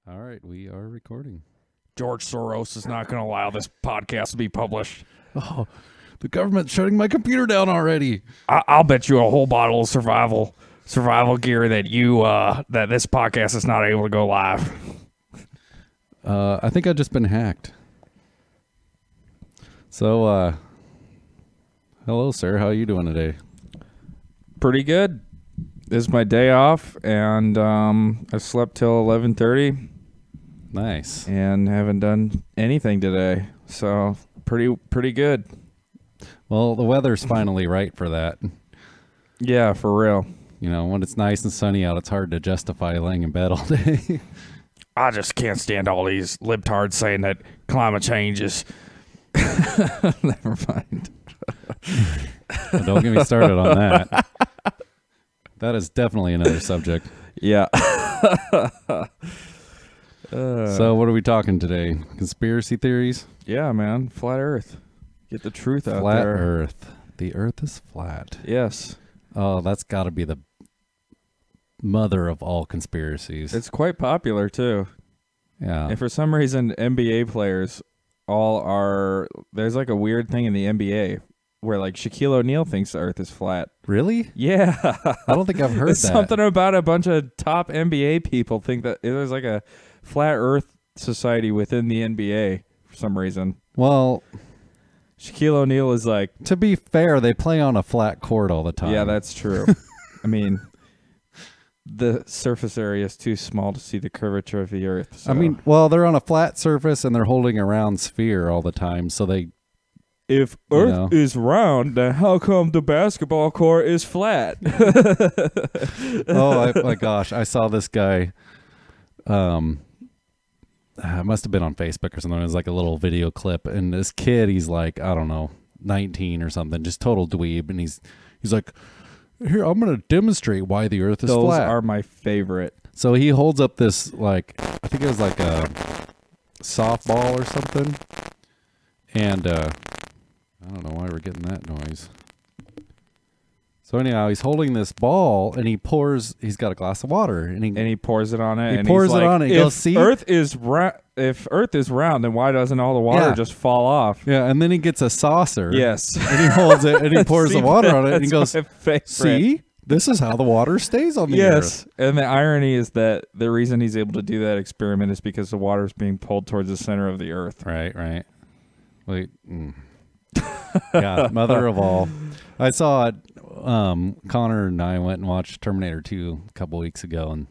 All right, we are recording. George Soros is not going to allow this podcast to be published. Oh, the government's shutting my computer down already. I'll bet you a whole bottle of survival gear that that this podcast is not able to go live. I think I've just been hacked. So, hello, sir. How are you doing today? Pretty good. This is my day off, and I slept till 11:30 Nice. and haven't done anything today. So pretty good. Well, the weather's finally right for that. Yeah, for real. You know, when it's nice and sunny out, it's hard to justify laying in bed all day. I just can't stand all these libtards saying that climate change is. Never mind. Well, don't get me started on that. That is definitely another subject. Yeah. So, what are we talking today? Conspiracy theories? Yeah, man. Flat Earth. Get the truth out Flat there. Earth. The Earth is flat. Yes. Oh, that's got to be the mother of all conspiracies. It's quite popular, too. Yeah. And for some reason, NBA players there's like a weird thing in the NBA where like Shaquille O'Neal thinks the Earth is flat. Really? Yeah. I don't think I've heard There's that. something about a bunch of top NBA people think that there's like a flat Earth society within the NBA for some reason. Well, Shaquille O'Neal is like, to be fair, they play on a flat court all the time. yeah, that's true. I mean, the surface area is too small to see the curvature of the Earth. So. I mean, well, they're on a flat surface and they're holding a round sphere all the time, so they... If Earth is round, then how come the basketball court is flat? Oh, my gosh. I saw this guy... it must have been on Facebook or something. It was like a little video clip, and this kid, he's like, I don't know, 19 or something, just total dweeb, and he's like, here, I'm going to demonstrate why the Earth is Those flat. are my favorite. So he holds up this, like, I think it was like a softball or something, and I don't know why we're getting that noise. So anyhow, he's holding this ball, and he's got a glass of water, and he pours it on it. He and pours he's it like, on it. He If goes, "See? If Earth is round, then why doesn't all the water Yeah. just fall off? yeah, and then he gets a saucer. Yes. And he holds it, and he pours See, the water on it, and he that's goes, my favorite. see? This is how the water stays on the Yes, Earth. and the irony is that the reason he's able to do that experiment is because the water is being pulled towards the center of the Earth. Right. Wait. Yeah, mother of all. I saw it. Connor and I went and watched Terminator 2 a couple weeks ago, and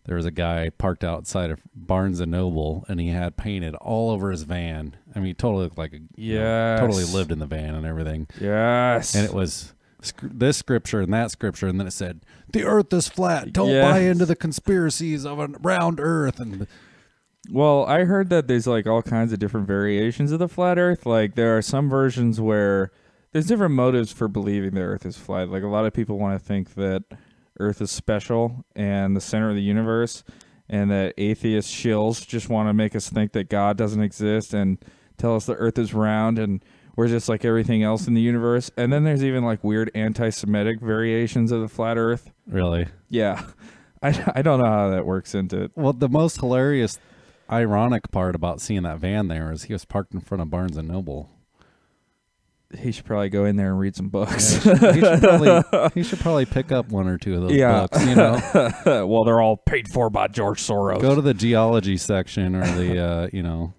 there was a guy parked outside of Barnes & Noble, and he had painted all over his van. I mean, he totally looked like totally lived in the van and everything. Yes. And it was this scripture and that scripture, and then it said, the Earth is flat. Don't buy into the conspiracies of a round Earth. And well, I heard that there's like all kinds of different variations of the flat Earth. Like there are some versions where there's different motives for believing the Earth is flat. Like a lot of people want to think that Earth is special and the center of the universe, and that atheist shills just want to make us think that God doesn't exist and tell us the Earth is round and we're just like everything else in the universe. And then there's even like weird anti-Semitic variations of the flat Earth. really? Yeah. I don't know how that works into it. Well, the most hilarious, ironic part about seeing that van there is he was parked in front of Barnes & Noble. He should probably go in there and read some books. He should probably pick up one or two of those books, you know. Well, they're all paid for by George Soros. Go to the geology section or the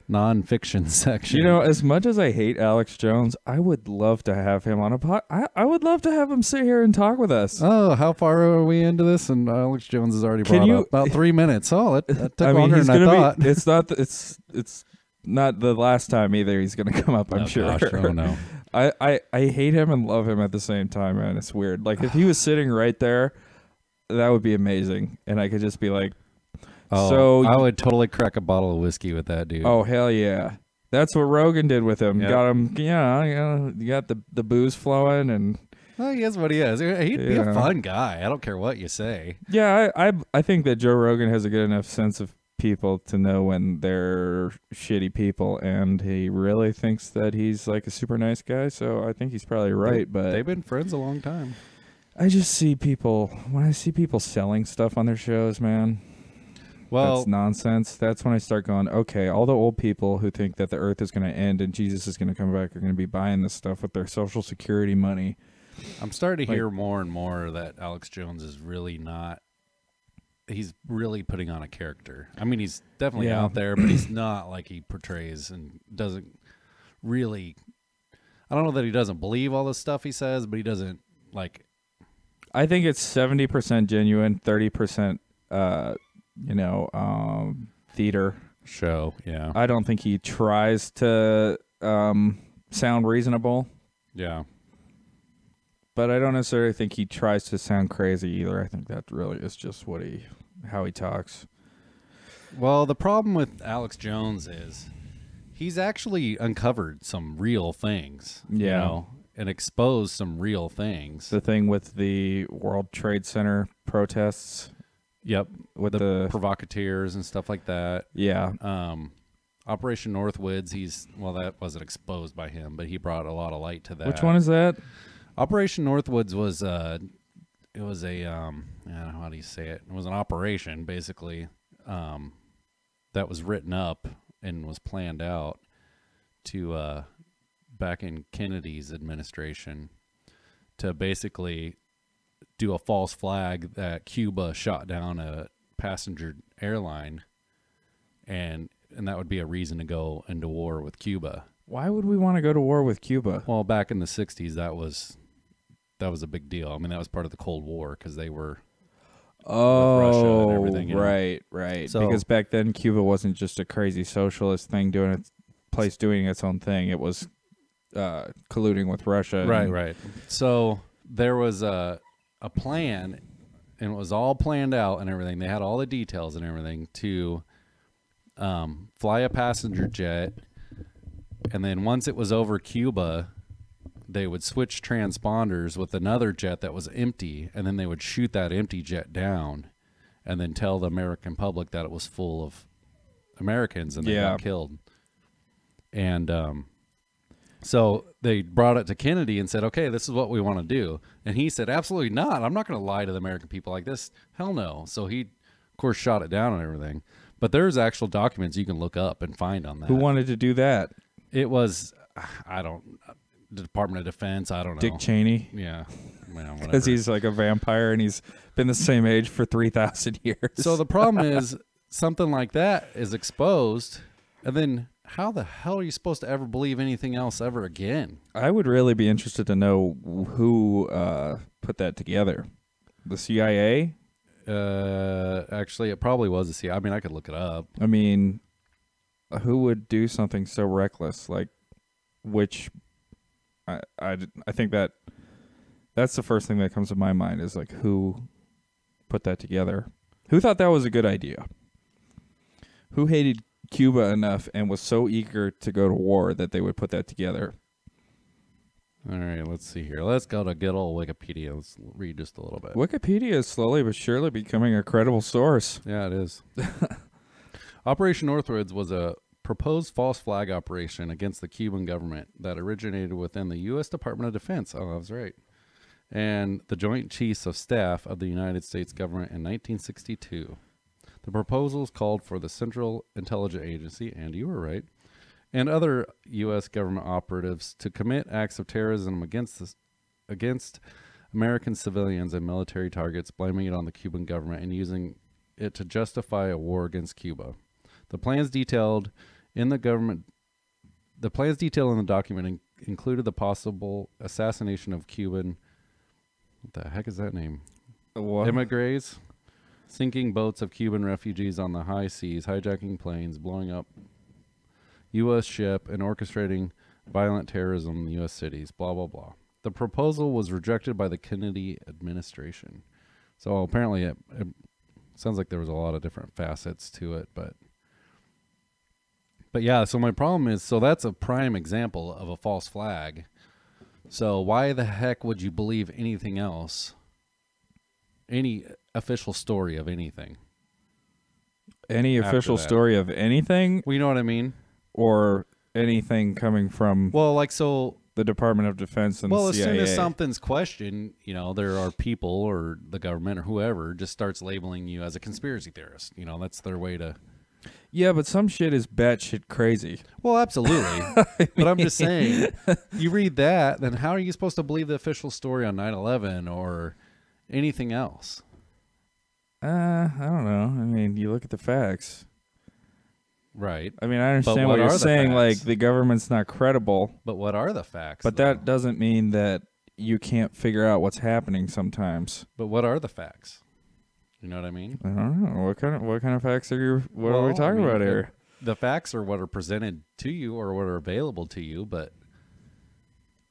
nonfiction section. You know, as much as I hate Alex Jones, I would love to have him on a pod. I would love to have him sit here and talk with us. Oh, how far are we into this? And Alex Jones has already brought up about 3 minutes. Oh, that took longer than I thought. It's not the last time either. He's gonna come up. I'm sure. Gosh, oh no. I hate him and love him at the same time, man. It's weird. Like if he was sitting right there, that would be amazing, and I could just be like, Oh, so I would totally crack a bottle of whiskey with that dude. oh hell yeah. That's what Rogan did with him. Yep. Got him, you got the booze flowing, and well, he is what he is. He'd be a Yeah. fun guy. I don't care what you say. yeah, I think that Joe Rogan has a good enough sense of people to know when they're shitty people, and he really thinks that he's like a super nice guy. So I think he's probably right. But They've been friends a long time. I just see people when I see people selling stuff on their shows, man. Well, that's nonsense. That's when I start going, okay, all the old people who think that the earth is going to end and Jesus is going to come back are going to be buying this stuff with their Social Security money. I'm starting to Like- hear more and more that Alex Jones is really not. He's really putting on a character. I mean, he's definitely Yeah. out there, but he's not like he portrays and doesn't really. I don't know that he doesn't believe all the stuff he says, but he doesn't like. I think it's 70% genuine, 30%, theater. Show, yeah, I don't think he tries to sound reasonable, yeah. but I don't necessarily think he tries to sound crazy either. I think that really is just how he talks. Well, the problem with Alex Jones is he's actually uncovered some real things, you Yeah. know, and exposed some real things. The thing with the World Trade Center protests Yep, with the the provocateurs and stuff like that. yeah. Operation Northwoods, that wasn't exposed by him, but he brought a lot of light to that. Which one is that? Operation Northwoods was how do you say it? It was an operation basically that was written up and was planned out to back in Kennedy's administration to basically do a false flag that Cuba shot down a passenger airline, and that would be a reason to go into war with Cuba. Why would we want to go to war with Cuba? Well, back in the 60s, that was a big deal. I mean, that was part of the Cold War because they were Russia and everything, you know? Right. So- Because back then Cuba wasn't just a crazy socialist thing doing its own thing. It was colluding with Russia. Right. So there was a plan, and it was all planned out and everything. They had all the details and everything to fly a passenger jet, and then once it was over Cuba, they would switch transponders with another jet that was empty, and then they would shoot that empty jet down and then tell the American public that it was full of Americans and they Yeah. got killed. And so they brought it to Kennedy and said, okay, this is what we want to do. And he said, absolutely not. I'm not going to lie to the American people like this. Hell no. So he, of course, shot it down and everything. But there's actual documents you can look up and find on that. Who wanted to do that? It was, the Department of Defense. I don't know. Dick Cheney. Yeah. Well, Because whatever. he's like a vampire and he's been the same age for 3,000 years. So the problem is something like that is exposed, and then how the hell are you supposed to ever believe anything else ever again? I would really be interested to know who put that together. The CIA? Actually, it probably was a CIA. I mean, I could look it up. I mean, who would do something so reckless? Like, which I think that's the first thing that comes to my mind is like who put that together? Who thought that was a good idea? Who hated Cuba enough and was so eager to go to war that they would put that together? All right, let's see here. Let's go to good old Wikipedia. Let's read just a little bit. Wikipedia is slowly but surely becoming a credible source. Yeah, it is. Operation Northwoods was a proposed false flag operation against the Cuban government that originated within the U.S. Department of Defense. Oh, I was right. And the Joint Chiefs of Staff of the United States government in 1962. The proposals called for the Central Intelligence Agency, and you were right, and other U.S. government operatives to commit acts of terrorism against American civilians and military targets, blaming it on the Cuban government and using it to justify a war against Cuba. The plans detailed in the document included the possible assassination of Cuban. What the heck is that name? What? Emigres, sinking boats of Cuban refugees on the high seas, hijacking planes, blowing up U.S. ship, and orchestrating violent terrorism in U.S. cities, blah, blah, blah. The proposal was rejected by the Kennedy administration. So apparently it sounds like there was a lot of different facets to it, but yeah, so my problem is, so that's a prime example of a false flag. So why the heck would you believe anything else? Any official story of anything? Any After official that. story of anything Well, you know what I mean? or anything coming from Well, like, so the Department of Defense and well, the as CIA. soon as something's questioned, there are people or the government or whoever just starts labeling you as a conspiracy theorist. That's their way to. Yeah, but some shit is batshit crazy. Well, absolutely. But I'm just saying, you read that, then how are you supposed to believe the official story on 9/11 or anything else? I don't know. I mean, you look at the facts. Right. I mean, I understand what what you're are the saying, like facts? the government's not credible, But what are the facts? but though? that doesn't mean that you can't figure out what's happening sometimes. But what are the facts? You know what I mean? I don't know. What kind of facts are you what are we Well, talking about here? The facts are what are presented to you or what are available to you, but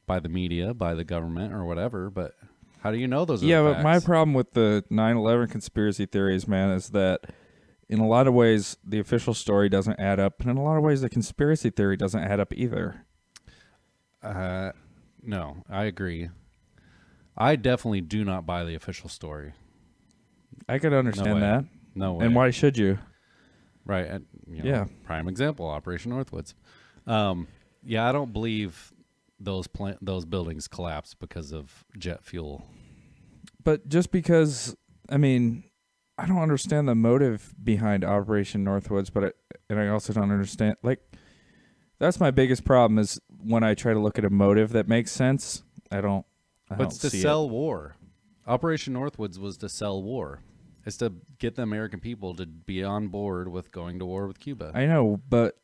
by the media, by the government or whatever, but how do you know those are Yeah, the but my facts? problem with the 9/11 conspiracy theories, man, is that in a lot of ways the official story doesn't add up, and in a lot of ways the conspiracy theory doesn't add up either. No, I agree. I definitely do not buy the official story. I could understand way. that. No way. And why should you? Right. And, Yeah. Prime example, Operation Northwoods. Yeah, I don't believe those buildings collapsed because of jet fuel. But just because, I mean, I don't understand the motive behind Operation Northwoods, and I also don't understand, like, that's my biggest problem is when I try to look at a motive that makes sense, I don't But it's to see sell war. Operation Northwoods was to sell war. It's to get the American people to be on board with going to war with Cuba. I know, but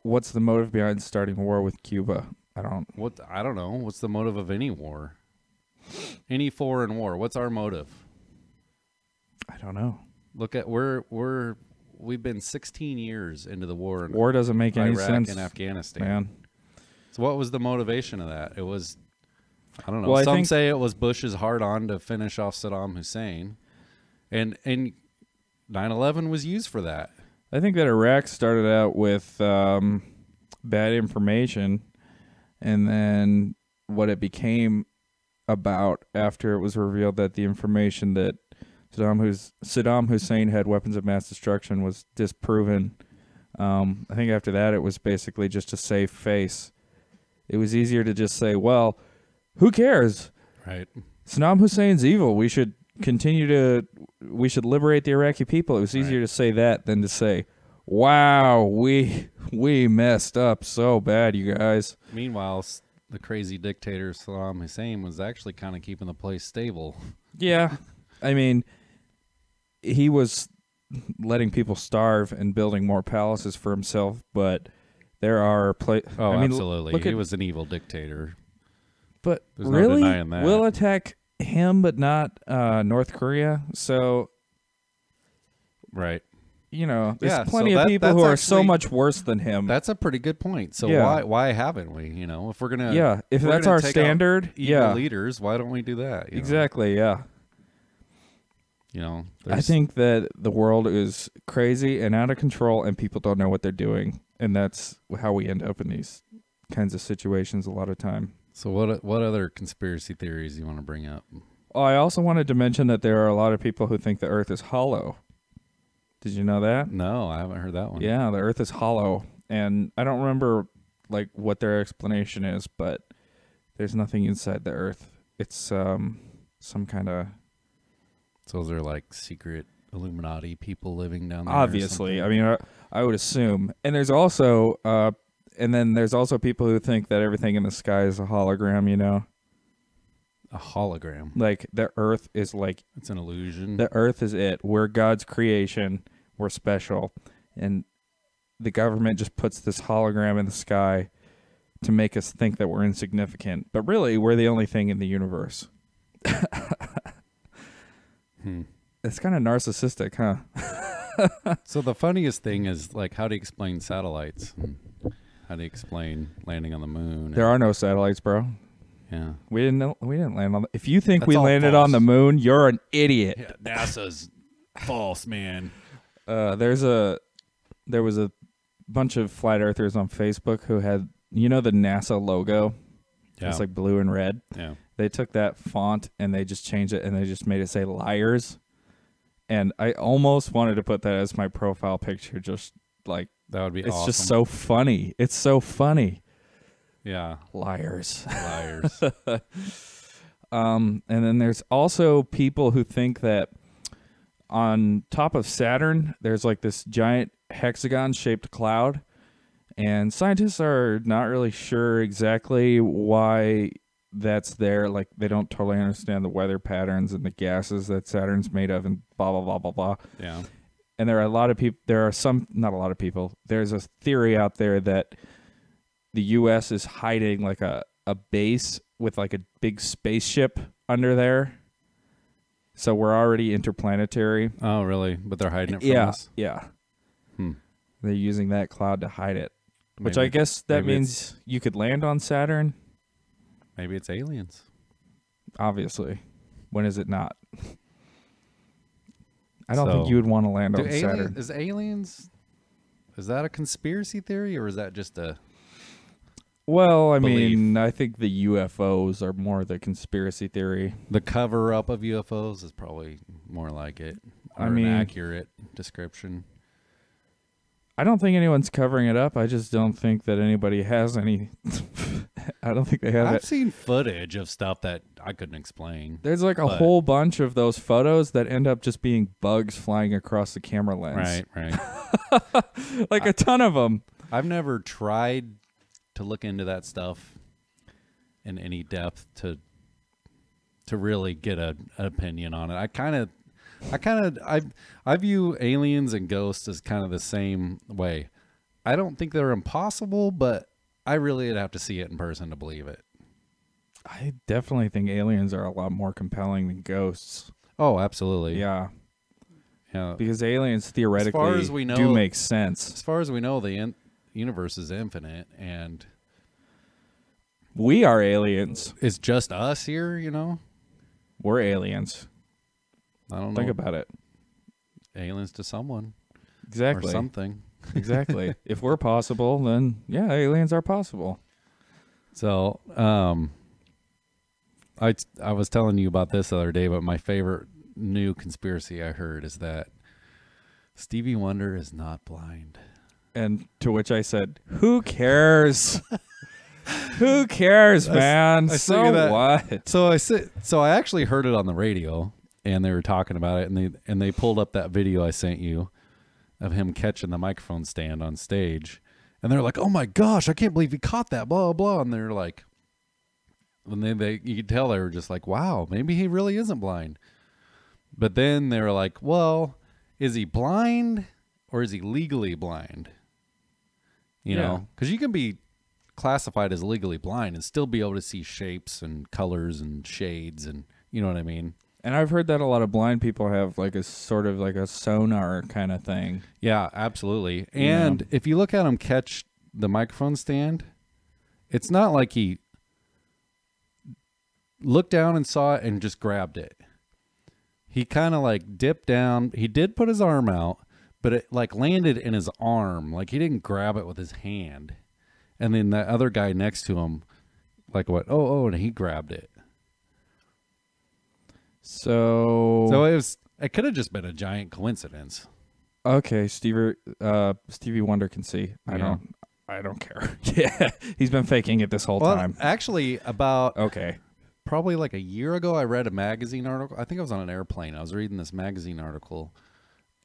what's the motive behind starting a war with Cuba? I don't know. What's the motive of any war? Any foreign war. What's our motive? I don't know. Look at we've been 16 years into the war in War doesn't make any Iraq sense, and Afghanistan. man. So what was the motivation of that? It was, I don't know. Well, I Some think- say it was Bush's hard on to finish off Saddam Hussein, and 9/11 was used for that. I think that Iraq started out with bad information, and then what it became about after it was revealed that the information that Saddam Hussein had weapons of mass destruction was disproven. I think after that it was basically just a safe face. It was easier to just say, well, who cares? Right. Saddam Hussein's evil. We should liberate the Iraqi people. It was easier to say that than to say, wow, we messed up so bad, you guys. Meanwhile, the crazy dictator Saddam Hussein was actually kind of keeping the place stable. Yeah. I mean, he was letting people starve and building more palaces for himself, but there are Absolutely. He He was an evil dictator. But There's no really, denying that. we'll attack him, but not North Korea. So, Right. there's Yeah, plenty so of people who are that's so actually- much worse than him. That's a pretty good point. So Yeah. why haven't we? If we're gonna If we're that's gonna our take out standard, evil leaders, why don't we do that? Exactly, yeah. I there's- think that the world is crazy and out of control, and people don't know what they're doing, and that's how we end up in these kinds of situations a lot of time. So what other conspiracy theories you want to bring up? Oh, I also wanted to mention that there are a lot of people who think the Earth is hollow. Did you know that? No, I haven't heard that one. Yeah, the Earth is hollow, and I don't remember what their explanation is, but there's nothing inside the Earth. It's some kind of So those are like secret Illuminati people living down there. obviously. I mean, I would assume, and there's also people who think that everything in the sky is a hologram. A hologram. Like the Earth is It's an illusion. the Earth is it. We're God's creation. We're special, and the government just puts this hologram in the sky to make us think that we're insignificant. But really, we're the only thing in the universe. It's kind of narcissistic, huh? So the funniest thing is how do you explain satellites? And how do you explain landing on the moon? There are no satellites, bro. Yeah. We didn't land on. If you think That's we all landed false. on the moon, you're an idiot. Yeah, NASA's false, man. There was a bunch of flat earthers on Facebook who had the NASA logo. Yeah. It's blue and red. Yeah. They took that font and they just changed it and they just made it say liars. And I almost wanted to put that as my profile picture, just That would be it's awesome. just so funny. It's so funny. Yeah. Liars. Liars. And then there's also people who think that on top of Saturn, there's like this giant hexagon-shaped cloud, and scientists are not really sure exactly why that's there. Like, they don't totally understand the weather patterns and the gases that Saturn's made of, and blah blah blah blah blah. Yeah. And there are a lot of people. There are some, not a lot of people. There's a theory out there that the U.S. is hiding like a base with like a big spaceship under there. So we're already interplanetary. Oh, really? But they're hiding it from Yeah, us? yeah. Hmm. They're using that cloud to hide it, which I Maybe- guess that maybe means you could land on Saturn. Maybe it's aliens. Obviously, when is it not? I don't So, think you would want to land Do on Saturn. aliens, is that a conspiracy theory or is that just a... Well, I belief? mean, I think the UFOs are more the conspiracy theory. The cover-up of UFOs is probably more like it. Or I mean- an accurate description. I don't think anyone's covering it up. I just don't think that anybody has any. I don't think they have I've it. seen footage of stuff that I couldn't explain. There's like a but- whole bunch of those photos that end up just being bugs flying across the camera lens. Right, right. Like a ton of them. I've never tried to look into that stuff in any depth to really get an opinion on it. I view aliens and ghosts as kind of the same way. I don't think they're impossible, but I really would have to see it in person to believe it. I definitely think aliens are a lot more compelling than ghosts. Oh, absolutely. Yeah. Yeah. Because aliens theoretically as we know- do make sense. As far as we know, the universe is infinite, and We are aliens. it's just us here, you know? We're aliens. I don't know. Think about it. aliens to someone Exactly. or something. Exactly. If we're possible, then yeah, aliens are possible. So, I was telling you about this the other day, but my favorite new conspiracy I heard is that Stevie Wonder is not blind. And to which I said, "Who cares? Who cares, man? I So figured that- what?" So I actually heard it on the radio, and they were talking about it, and they pulled up that video I sent you of him catching the microphone stand on stage, and they're like, "Oh my gosh, I can't believe he caught that!" Blah blah. And they're like, when they you could tell they were just like, "Wow, maybe he really isn't blind." But then they were like, "Well, is he blind or is he legally blind?" You Yeah. know, because you can be classified as legally blind and still be able to see shapes and colors and shades, and you know what I mean. And I've heard that a lot of blind people have like a sort of like a sonar kind of thing. Yeah, absolutely. Yeah. And if you look at him catch the microphone stand, it's not like he looked down and saw it and just grabbed it. He kind of like dipped down. He did put his arm out, but it like landed in his arm. Like he didn't grab it with his hand. And then the other guy next to him, like what? Oh, and he grabbed it. So It could have just been a giant coincidence. okay, Stevie Wonder can see. Yeah. I don't care. Yeah, he's been faking it this whole Well, time. actually, about Okay. probably like a year ago, I read a magazine article. I think I was on an airplane. I was reading this magazine article,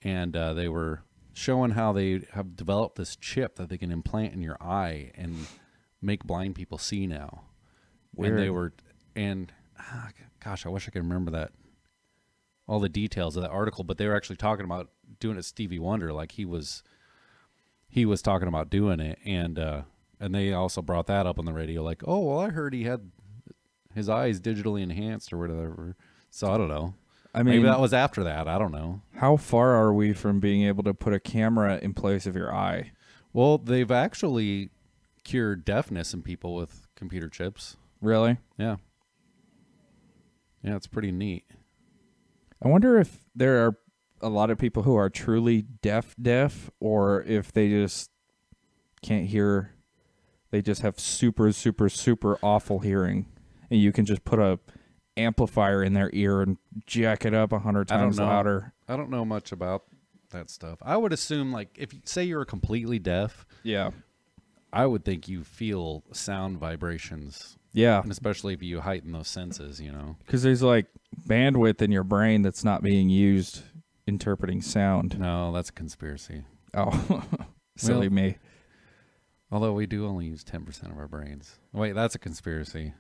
and they were showing how they have developed this chip that they can implant in your eye and make blind people see now. Weird. And they were, gosh, I wish I could remember that, all the details of that article. But they were actually talking about doing it Stevie Wonder, like he was talking about doing it, and they also brought that up on the radio, like, oh well, I heard he had his eyes digitally enhanced or whatever. So I don't know. I mean, Maybe that was after that. I don't know. how far are we from being able to put a camera in place of your eye? Well, they've actually cured deafness in people with computer chips. Really? Yeah. Yeah, it's pretty neat. I wonder if there are a lot of people who are truly deaf, or if they just can't hear. They just have super, super, super awful hearing, and you can just put a amplifier in their ear and jack it up 100 I don't times know. louder. I don't know much about that stuff. I would assume, like, if you say you're completely deaf, Yeah. I would think you feel sound vibrations, Yeah, and especially if you heighten those senses, because there's like bandwidth in your brain that's not being used interpreting sound. No, that's a conspiracy. Oh, silly Well, me. Although we do only use 10% of our brains. Wait, that's a conspiracy.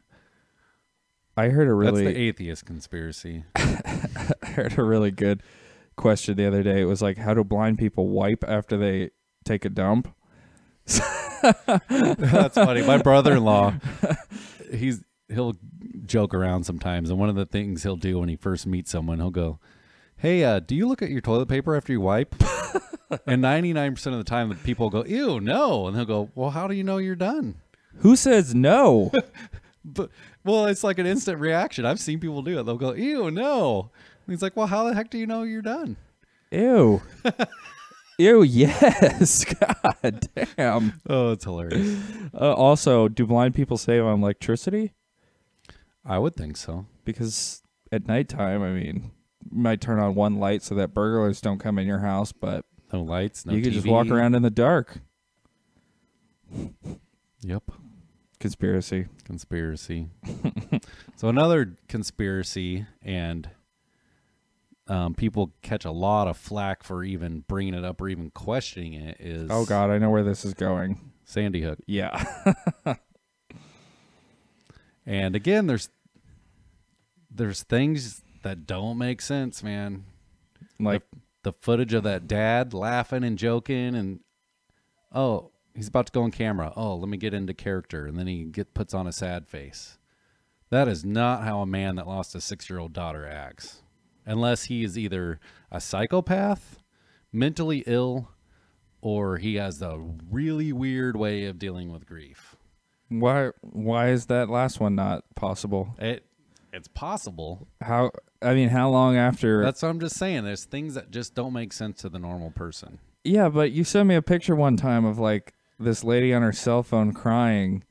I heard a That's really the atheist conspiracy. I heard a really good question the other day. It was like, how do blind people wipe after they take a dump? That's funny. My brother-in-law, he'll joke around sometimes, and one of the things he'll do when he first meets someone, he'll go, "Hey, do you look at your toilet paper after you wipe?" And 99% of the time, the people go, "Ew, no," and he'll go, "Well, how do you know you're done?" Who says no? But well, it's like an instant reaction. I've seen people do it. They'll go, "Ew, no." And he's like, "Well, how the heck do you know you're done?" Ew. Ew, yes. God damn. Oh, it's hilarious. Also, do blind people save on electricity? I would think so. Because at nighttime, I mean, you might turn on one light so that burglars don't come in your house, but No lights, no you can TV. just walk around in the dark. Yep. Conspiracy. So another conspiracy, and people catch a lot of flack for even bringing it up or even questioning it, is Oh, God, I know where this is going. Sandy Hook. Yeah. And again, there's things that don't make sense, man. Like, The footage of that dad laughing and joking, and oh, he's about to go on camera. Oh, let me get into character, and then he puts on a sad face. That is not how a man that lost a 6-year-old daughter acts, unless he is either a psychopath, mentally ill, or he has a really weird way of dealing with grief. why is that last one not possible? It's possible. How long after? That's what I'm just saying. There's things that just don't make sense to the normal person. Yeah, but you sent me a picture one time of like this lady on her cell phone crying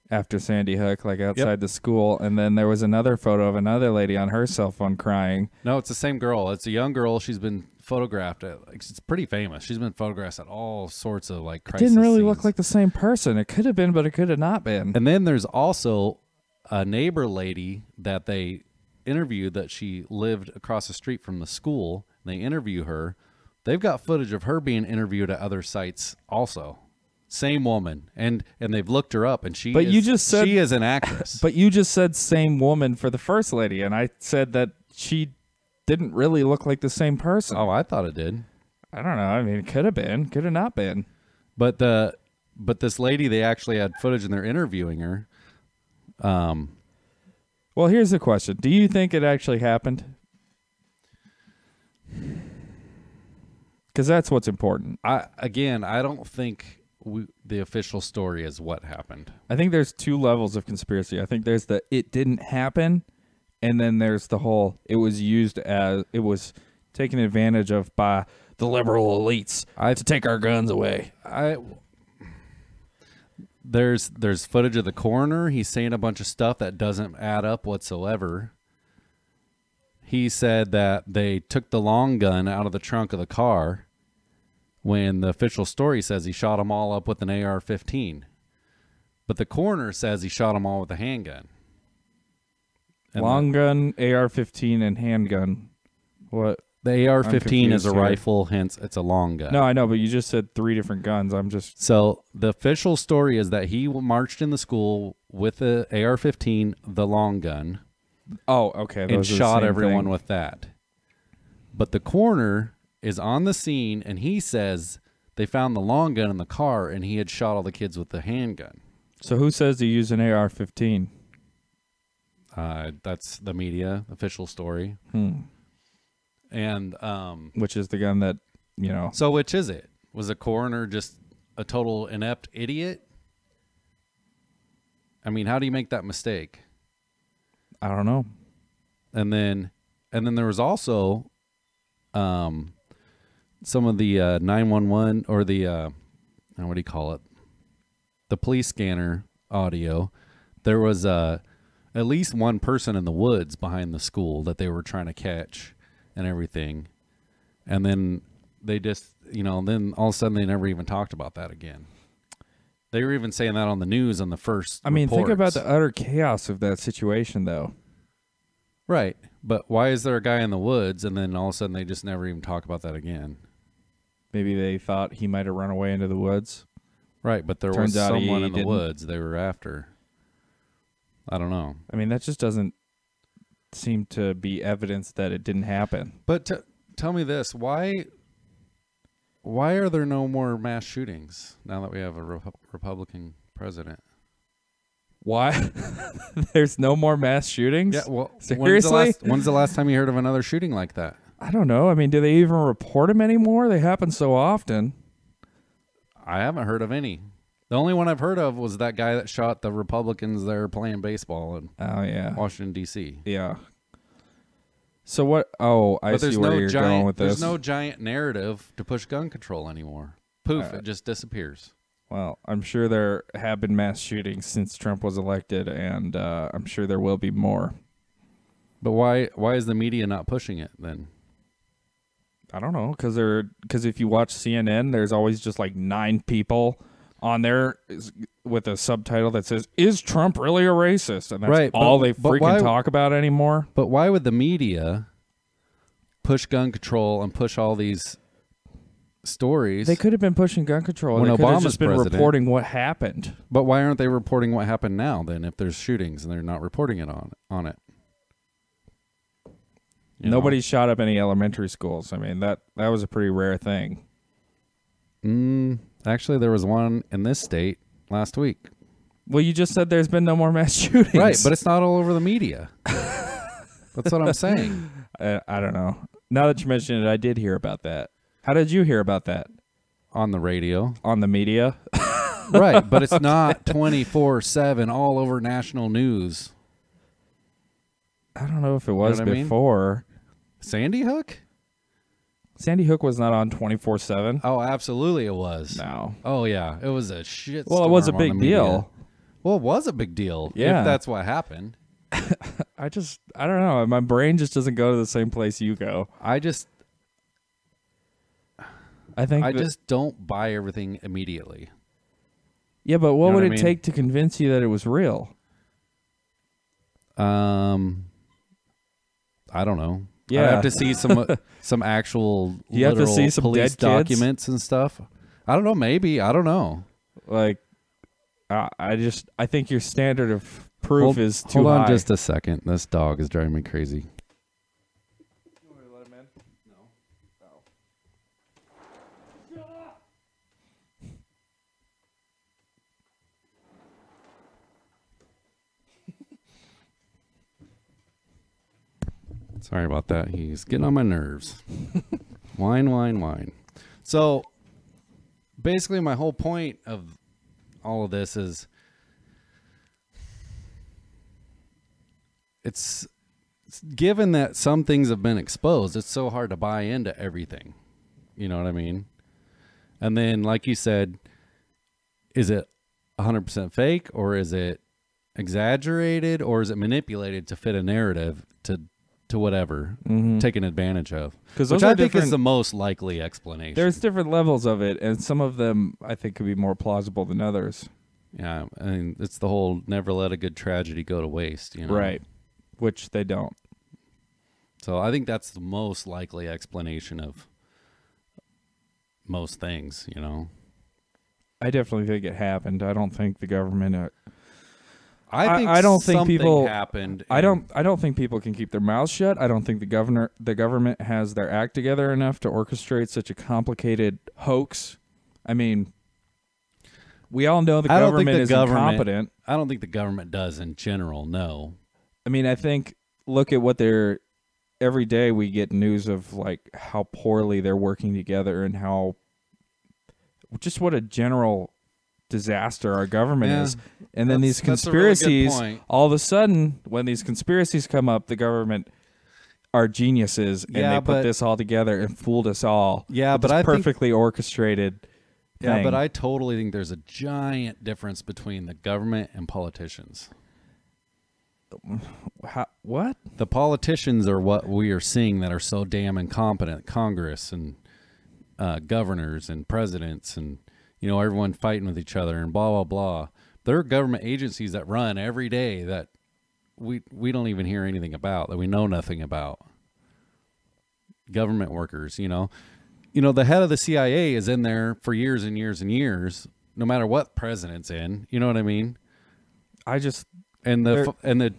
after Sandy Hook, like outside the school, and then there was another photo of another lady on her cell phone crying. No, it's the same girl. It's a young girl. She's been photographed at, like, it's pretty famous. She's been photographed at all sorts of like crisis Didn't really scenes. look like the same person. It could have been, but it could have not been. And then there's also a neighbor lady that they interviewed, that she lived across the street from the school. They interview her. They've got footage of her being interviewed at other sites also. Same woman. And they've looked her up, and she is an actress. But you just said same woman for the first lady, and I said that she didn't really look like the same person. Oh, I thought it did. I don't know. I mean, it could have been, could have not been. But this lady, they actually had footage and they're interviewing her. Well, here's the question. Do you think it actually happened? Because that's what's important. I don't think the official story is what happened. I think there's two levels of conspiracy. I think there's the it didn't happen, and then there's the whole it was taken advantage of by the liberal elites to take our guns away. There's footage of the coroner. He's saying a bunch of stuff that doesn't add up whatsoever. He said that they took the long gun out of the trunk of the car, when the official story says he shot them all up with an AR-15. But the coroner says he shot them all with a handgun. And Long gun, AR-15, and handgun. What? the AR-15 is a here. rifle, hence it's a long gun. No, I know, but you just said three different guns. So the official story is that he marched in the school with the AR-15, the long gun, Oh, okay. and Those are the shot same everyone thing. with that. But the coroner is on the scene, and he says they found the long gun in the car, and he had shot all the kids with the handgun. So who says he used an AR-15? That's the media official story. And Which is the gun that, so which is it? Was the coroner just a total inept idiot? I mean, how do you make that mistake? I don't know. And then there was also some of the 911 or the what do you call it? The police scanner audio. There was at least one person in the woods behind the school that they were trying to catch and everything. And then they just, then all of a sudden they never even talked about that again. They were even saying that on the news on the first. I mean, think about reports. the utter chaos of that situation, though. Right, but why is there a guy in the woods and then all of a sudden they just never even talk about that again? Maybe they thought he might have run away into the woods. Right, but there Turns was out someone he in the didn't. woods they were after. I don't know. I mean, that just doesn't seem to be evidence that it didn't happen. But tell me this: why are there no more mass shootings now that we have a Republican president? Why? There's no more mass shootings? Yeah, well, Seriously? when's the last time you heard of another shooting like that? I don't know. I mean, do they even report them anymore? They happen so often. I haven't heard of any. The only one I've heard of was that guy that shot the Republicans there playing baseball in Oh, yeah. Washington, D.C. Yeah. So what? Oh, I But see there's where no you're giant, going with this. there's no giant narrative to push gun control anymore. Poof, it just disappears. Well, I'm sure there have been mass shootings since Trump was elected, and I'm sure there will be more. But why is the media not pushing it then? I don't know, because if you watch CNN, there's always just like 9 people on there with a subtitle that says, "Is Trump really a racist?" And that's Right, all but- they but freaking why- talk about anymore. But why would the media push gun control and push all these stories? They could have been pushing gun control. When They could have Obama's just been president. reporting what happened. But why aren't they reporting what happened now then if there's shootings and they're not reporting it on it? You know? Nobody shot up any elementary schools. I mean, that was a pretty rare thing. Actually, there was one in this state last week. Well, you just said there's been no more mass shootings. Right, but it's not all over the media. That's what I'm saying. I don't know. Now that you mention it, I did hear about that. How did you hear about that? On the radio. On the media? Right, but it's not 24/7 all over national news. I don't know if it was what I mean? before. Sandy Hook? Sandy Hook was not on 24/7. Oh, absolutely it was. No. Oh, yeah. It was a shit Well, it was a storm on big the media. deal. Well, it was a big deal. Yeah. If that's what happened. I don't know. My brain just doesn't go to the same place you go. I think that- just don't buy everything immediately. Yeah, but what You know would what I it mean? take to convince you that it was real? I don't know. Yeah. I'd have to see some actual You have to literal see some police dead kids? documents and stuff. I don't know. Maybe. I don't know. Like, I think your standard of proof is too Hold on high. just a second. This dog is driving me crazy. Sorry about that. He's getting on my nerves. Whine. So basically my whole point of all of this is it's given that some things have been exposed, it's so hard to buy into everything. You know what I mean? And then, like you said, is it 100% fake, or is it exaggerated, or is it manipulated to fit a narrative to whatever, taken advantage of? 'Cause Which those are I think is different- the most likely explanation. There's different levels of it, and some of them I think could be more plausible than others. Yeah, I mean, it's the whole never let a good tragedy go to waste, you know? Right. Which they don't. So I think that's the most likely explanation of most things, you know? I definitely think it happened. I don't think the government. I don't think something people- happened. I don't think people can keep their mouths shut. I don't think the government has their act together enough to orchestrate such a complicated hoax. I mean, we all know the I don't think government the is government- incompetent. I don't think the government does in general, no. I mean, I think look at what they're every day we get news of like how poorly they're working together and how just what a general disaster our government Yeah, is. And then these that's a really good conspiracies, point. all of a sudden, when these conspiracies come up, the government are geniuses and Yeah, they put but- this all together and fooled us all. Yeah, with but this I think- perfectly orchestrated Yeah, thing. but I totally think there's a giant difference between the government and politicians. What? The politicians are what we are seeing that are so damn incompetent. Congress and governors and presidents and, everyone fighting with each other and blah, blah, blah. There are government agencies that run every day that we don't even hear anything about, that we know nothing about. Government workers, the head of the CIA is in there for years and years and years, no matter what president's in. You know what I mean? And the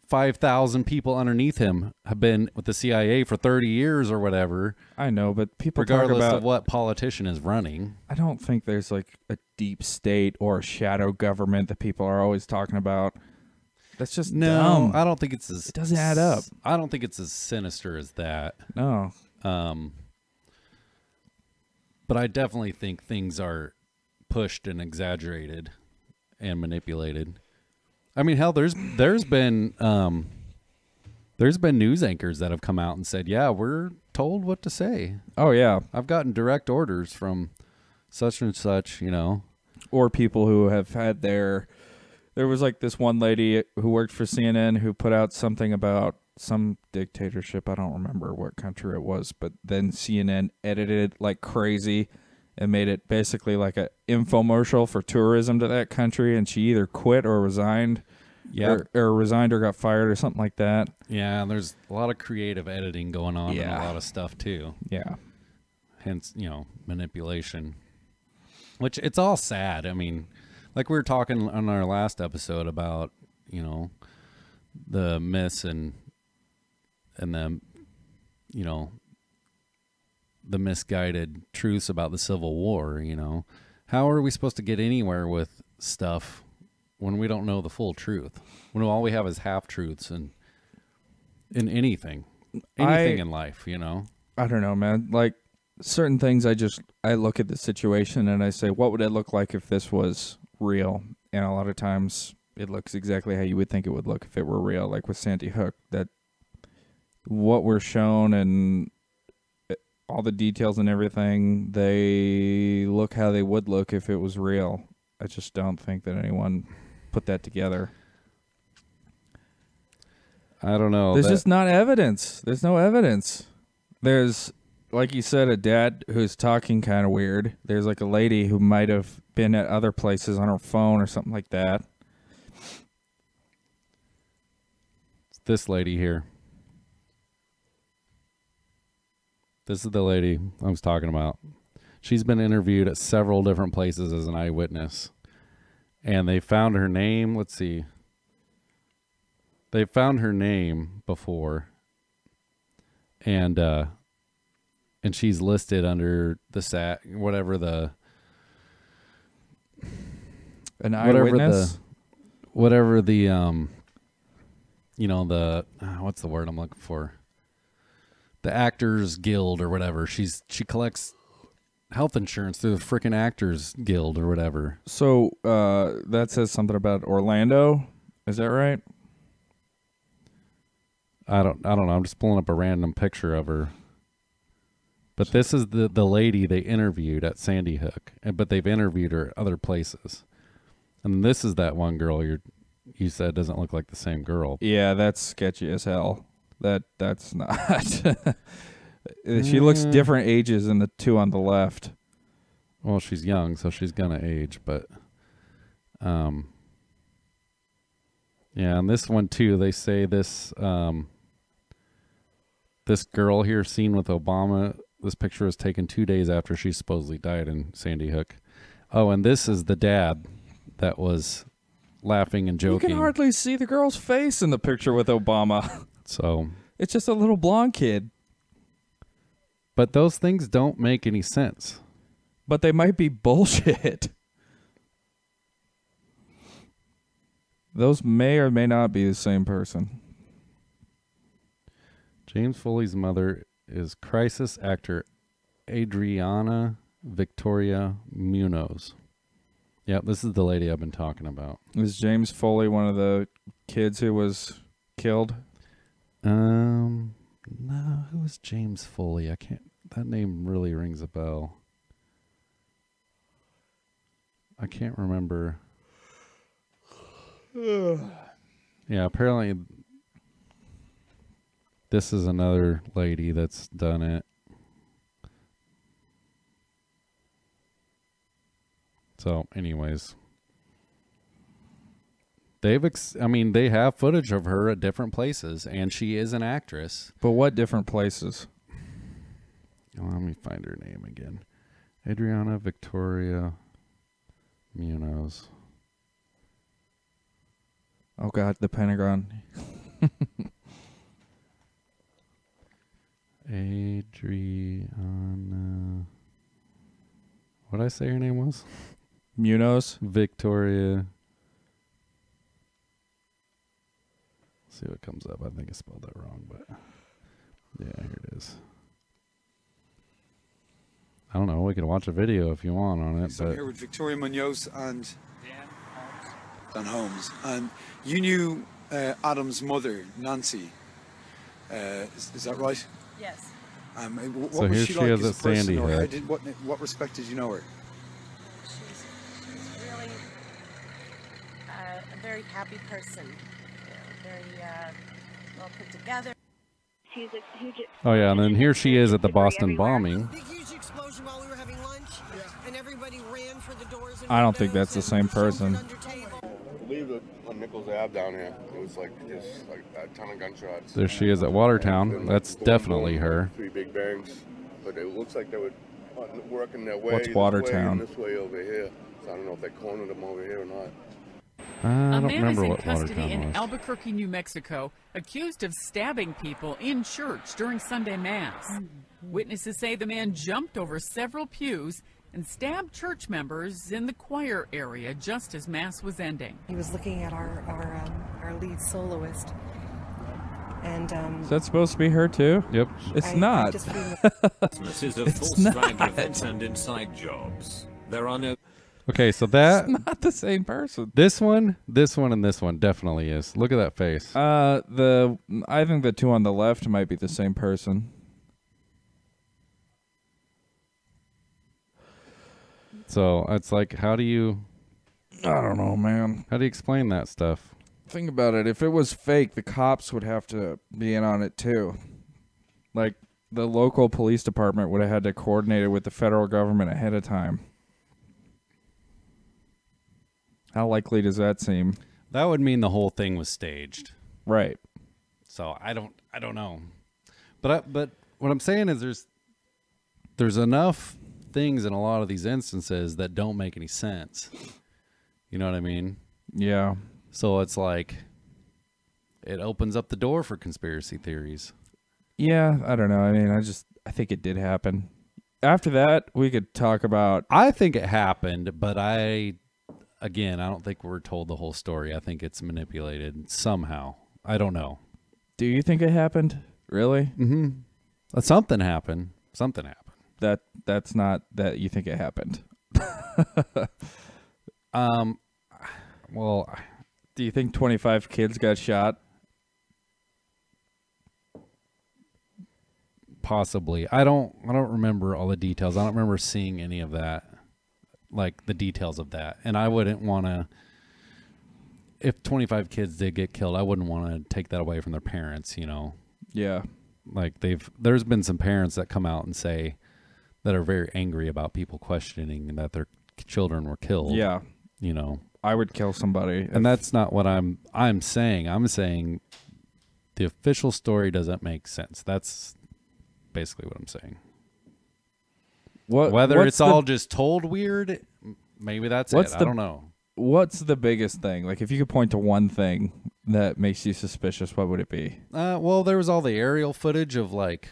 5,000 people underneath him have been with the CIA for 30 years or whatever. I know, but people regardless talk about of what politician is running. I don't think there's like a deep state or a shadow government that people are always talking about. That's just dumb. I don't think it's as... It doesn't add up. I don't think it's as sinister as that. No. But I definitely think things are pushed and exaggerated and manipulated. I mean, hell, there's been news anchors that have come out and said, yeah, we're told what to say. Oh, yeah. I've gotten direct orders from such and such, Or people who have had there was like this one lady who worked for CNN who put out something about some dictatorship. I don't remember what country it was, but then CNN edited it like crazy and made it basically like an infomercial for tourism to that country, and she either quit or resigned. Yeah. Or resigned or got fired or something like that. Yeah, there's a lot of creative editing going on and a lot of stuff too. Yeah. Hence, manipulation. Which it's all sad. I mean, like we were talking on our last episode about, the myths and the, the misguided truths about the Civil War, How are we supposed to get anywhere with stuff when we don't know the full truth? When all we have is half-truths and in anything in life, I don't know, man. Like, certain things I look at the situation and I say, what would it look like if this was real? And a lot of times it looks exactly how you would think it would look if it were real, like with Sandy Hook. That what we're shown and all the details and everything, they look how they would look if it was real. I just don't think that anyone put that together. I don't know. There's just not evidence. There's no evidence. There's, like you said, a dad who's talking kind of weird. There's like a lady who might have been at other places on her phone or something like that. It's this lady here. This is the lady I was talking about. She's been interviewed at several different places as an eyewitness. And they found her name. Let's see. They found her name before. And she's listed under the whatever the... An eyewitness? Whatever the what's the word I'm looking for? The Actors Guild or whatever. She collects health insurance through the freaking Actors Guild or whatever. So that says something about Orlando. Is that right? I don't know. I'm just pulling up a random picture of her. But this is the lady they interviewed at Sandy Hook. But they've interviewed her at other places. And this is that one girl you said doesn't look like the same girl. Yeah, that's sketchy as hell. That's not. She looks different ages than the two on the left. Well, she's young, so she's gonna age, but yeah, and this one too, they say this this girl here seen with Obama, this picture was taken 2 days after she supposedly died in Sandy Hook. Oh, and this is the dad that was laughing and joking. You can hardly see the girl's face in the picture with Obama. So it's just a little blonde kid. But those things don't make any sense. But they might be bullshit. Those may or may not be the same person. James Foley's mother is crisis actor Adriana Victoria Munoz. Yeah, this is the lady I've been talking about. Is James Foley one of the kids who was killed? No, who was James Foley? That name really rings a bell. I can't remember. Yeah, apparently this is another lady that's done it. So, anyways, they have footage of her at different places, and she is an actress. But what different places? Oh, let me find her name again. Adriana Victoria Munoz. Oh God, the Pentagon. Adriana. What did I say her name was? Munoz. Victoria. Let's see what comes up. I think I spelled that wrong, but yeah, here it is. I don't know. We can watch a video if you want on it. So but I'm here with Victoria Munoz and Dan Holmes. And you knew Adam's mother, Nancy. Is that right? Yes. What So was here she she like is as a at Sandy person, or Hook. what respect did you know her? She's really a very happy person. You know, very well put together. She's a huge oh yeah, and then here she is at the Boston everywhere. bombing. Big huge explosion while we were having lunch, and everybody ran for the doors. And I don't think windows that's the and same person. sheltered under tables. I believe it on Nichols Ave down here. It was like just like a ton of gunshots. There she is at Watertown. And, That's boom, definitely boom, her. 3 big bangs. But it looks like they were working their way What's this Watertown? way and this way over here. So I don't know if they cornered them over here or not. I A don't man is remember in what custody Watertown in was. Albuquerque, New Mexico, accused of stabbing people in church during Sunday Mass. Witnesses say the man jumped over several pews and stabbed church members in the choir area just as Mass was ending. He was looking at our lead soloist, and Is that supposed to be her too? Yep. It's I not. just remember- This is a full swag event and inside jobs. There are no Okay, so that Not the same person. this one, and this one definitely is. Look at that face. I think the two on the left might be the same person. So it's like, how do you I don't know, man. explain that stuff? Think about it. If it was fake, the cops would have to be in on it too. Like the local police department would have had to coordinate it with the federal government ahead of time. How likely does that seem? That would mean the whole thing was staged. Right. So I don't know. But what I'm saying is there's enough things in a lot of these instances that don't make any sense. You know what I mean? Yeah. So it's like it opens up the door for conspiracy theories. Yeah, I don't know. I mean, I think it did happen. After that, we could talk about I think it happened, but I don't think we're told the whole story. I think it's manipulated somehow. I don't know. do you think it happened? Really? Mm-hmm. Something happened. Something happened. That's not that you think it happened. Well, Do you think 25 kids got shot? possibly. I don't remember all the details. I don't remember seeing any of that, like the details of that. And I wouldn't want to, if 25 kids did get killed, I wouldn't want to take that away from their parents, you know. Yeah. Like there's been some parents that come out and say that are very angry about people questioning that their children were killed. Yeah. You know. I would kill somebody. And that's not what I'm saying. I'm saying the official story doesn't make sense. That's basically what I'm saying. Whether what's it's all just told weird, maybe that's it. I don't know. What's the biggest thing? Like, if you could point to one thing that makes you suspicious, what would it be? Well, there was all the aerial footage of like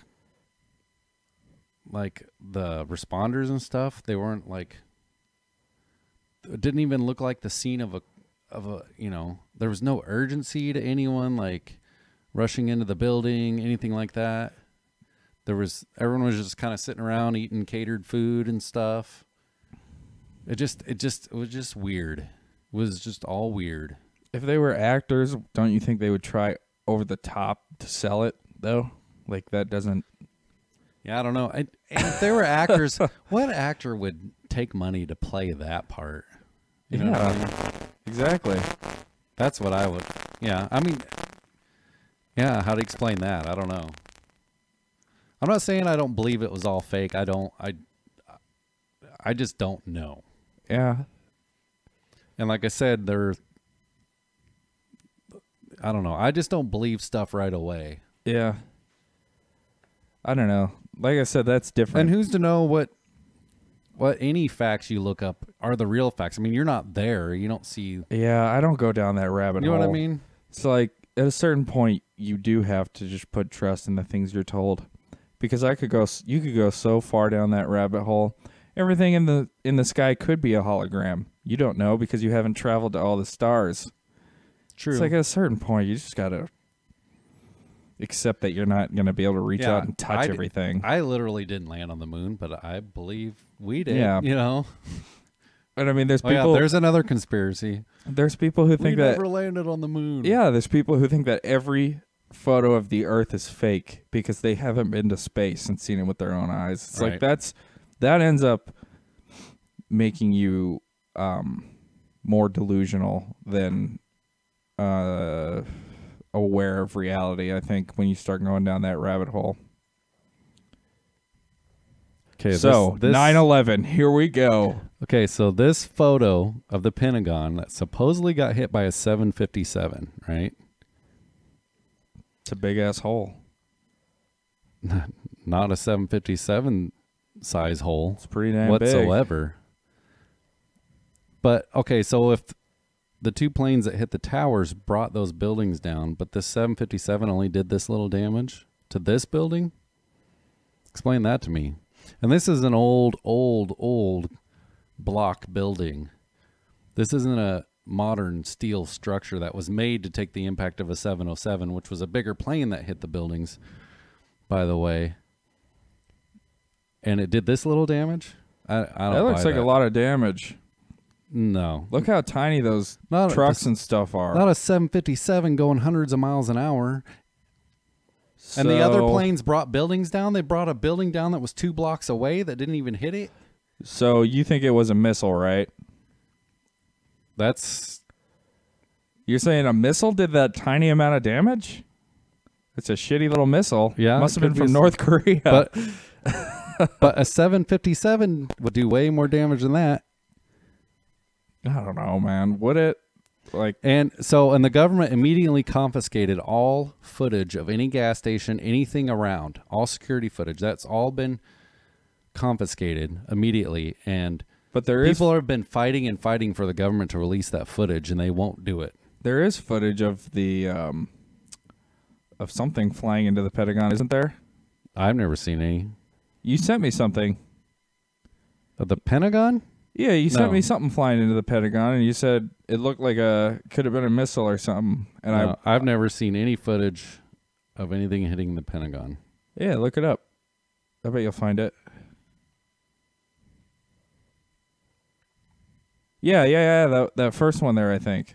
the responders and stuff. They weren't like, it didn't even look like the scene of a, you know, there was no urgency to anyone like rushing into the building, anything like that. Everyone was just kind of sitting around eating catered food and stuff. It was just weird. It was just all weird. If they were actors, don't you think they would try over the top to sell it, though? Like, that doesn't... Yeah, I don't know. And if they were actors, what actor would take money to play that part? You know what I mean? Exactly. That's what I would... Yeah, I mean... Yeah, how to explain that? I don't know. I'm not saying I don't believe it was all fake. I just don't know. Yeah. And like I said, I don't know. I just don't believe stuff right away. Yeah. I don't know. Like I said, that's different. And who's to know what any facts you look up are the real facts? I mean, you're not there. You don't see. Yeah, I don't go down that rabbit hole. You know what I mean? It's like at a certain point, you do have to just put trust in the things you're told, because you could go so far down that rabbit hole. Everything in the sky could be a hologram. You don't know because you haven't traveled to all the stars. True. It's like at a certain point, you just gotta accept that you're not gonna be able to reach out and touch everything. I literally didn't land on the moon, but I believe we did. Yeah. You know. But I mean, there's people. Yeah, there's another conspiracy. There's people who think we that never landed on the moon. Yeah, there's people who think that every photo of the Earth is fake because they haven't been to space and seen it with their own eyes. It's like that ends up making you more delusional than aware of reality, I think, when you start going down that rabbit hole. Okay, so 9/11, here we go. Okay, so this photo of the Pentagon that supposedly got hit by a 757, right? It's a big ass hole. Not a 757 size hole. It's pretty damn whatsoever. big. But okay, so if the two planes that hit the towers brought those buildings down, but this 757 only did this little damage to this building, explain that to me. And this is an old block building. This isn't a modern steel structure that was made to take the impact of a 707, which was a bigger plane that hit the buildings, by the way. And it did this little damage? I don't That looks like that. a lot of damage. No. Look how tiny those trucks and stuff are. Not a 757 going hundreds of miles an hour. And the other planes brought buildings down? They brought a building down that was 2 blocks away that didn't even hit it? So you think it was a missile, right? You're saying a missile did that tiny amount of damage? It's a shitty little missile. Yeah. Must have been from North Korea. But a 757 would do way more damage than that. I don't know, man. Would it? And the government immediately confiscated all footage of any gas station, anything around, all security footage. That's all been confiscated immediately. But people have been fighting and fighting for the government to release that footage, and they won't do it. There is footage of the of something flying into the Pentagon, isn't there? I've never seen any. You sent me something. Of the Pentagon? Yeah, you sent me something flying into the Pentagon, and you said it looked like could have been a missile or something. And I've never seen any footage of anything hitting the Pentagon. Yeah, look it up. I bet you'll find it. Yeah. That first one there, I think.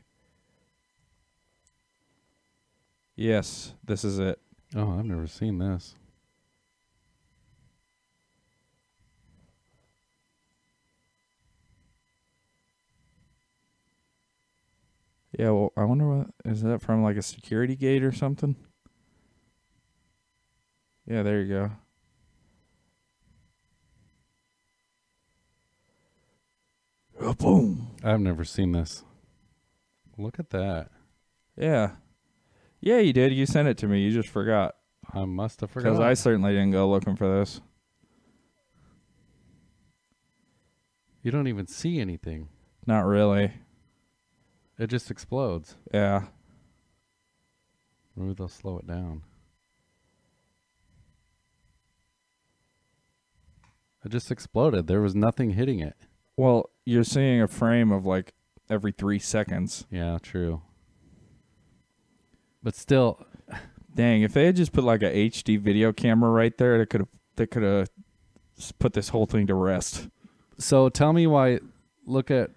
Yes, this is it. Oh, I've never seen this. Yeah, well, I wonder what is that from, like a security gate or something? Yeah, there you go. Oh, boom. I've never seen this. Look at that. Yeah. Yeah, you did. You sent it to me. You just forgot. I must have forgot. Because I certainly didn't go looking for this. You don't even see anything. Not really. It just explodes. Yeah. Maybe they'll slow it down. It just exploded. There was nothing hitting it. Well, you're seeing a frame of like every 3 seconds. Yeah, true. But still, dang, if they had just put like a HD video camera right there, they could have put this whole thing to rest. So tell me why. Look at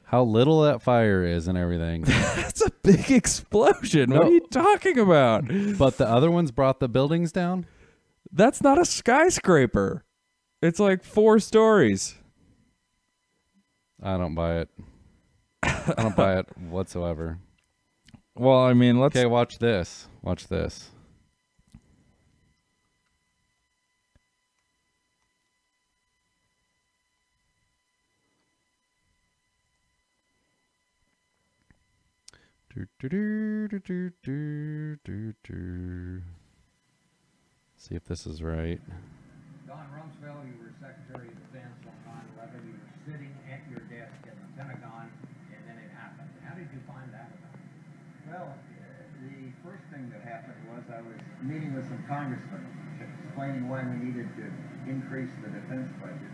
how little that fire is and everything. That's a big explosion. No. What are you talking about? But the other ones brought the buildings down? That's not a skyscraper. It's like 4 stories. I don't buy it. I don't buy it whatsoever. Well, I mean, let's... Okay, watch this. Watch this. See if this is right. Don Rumsfeld, you were Secretary of Defense on 9/11. You were sitting at your desk in the Pentagon, and then it happened. How did you find that out? Well, the first thing that happened was I was meeting with some congressmen, explaining why we needed to increase the defense budget,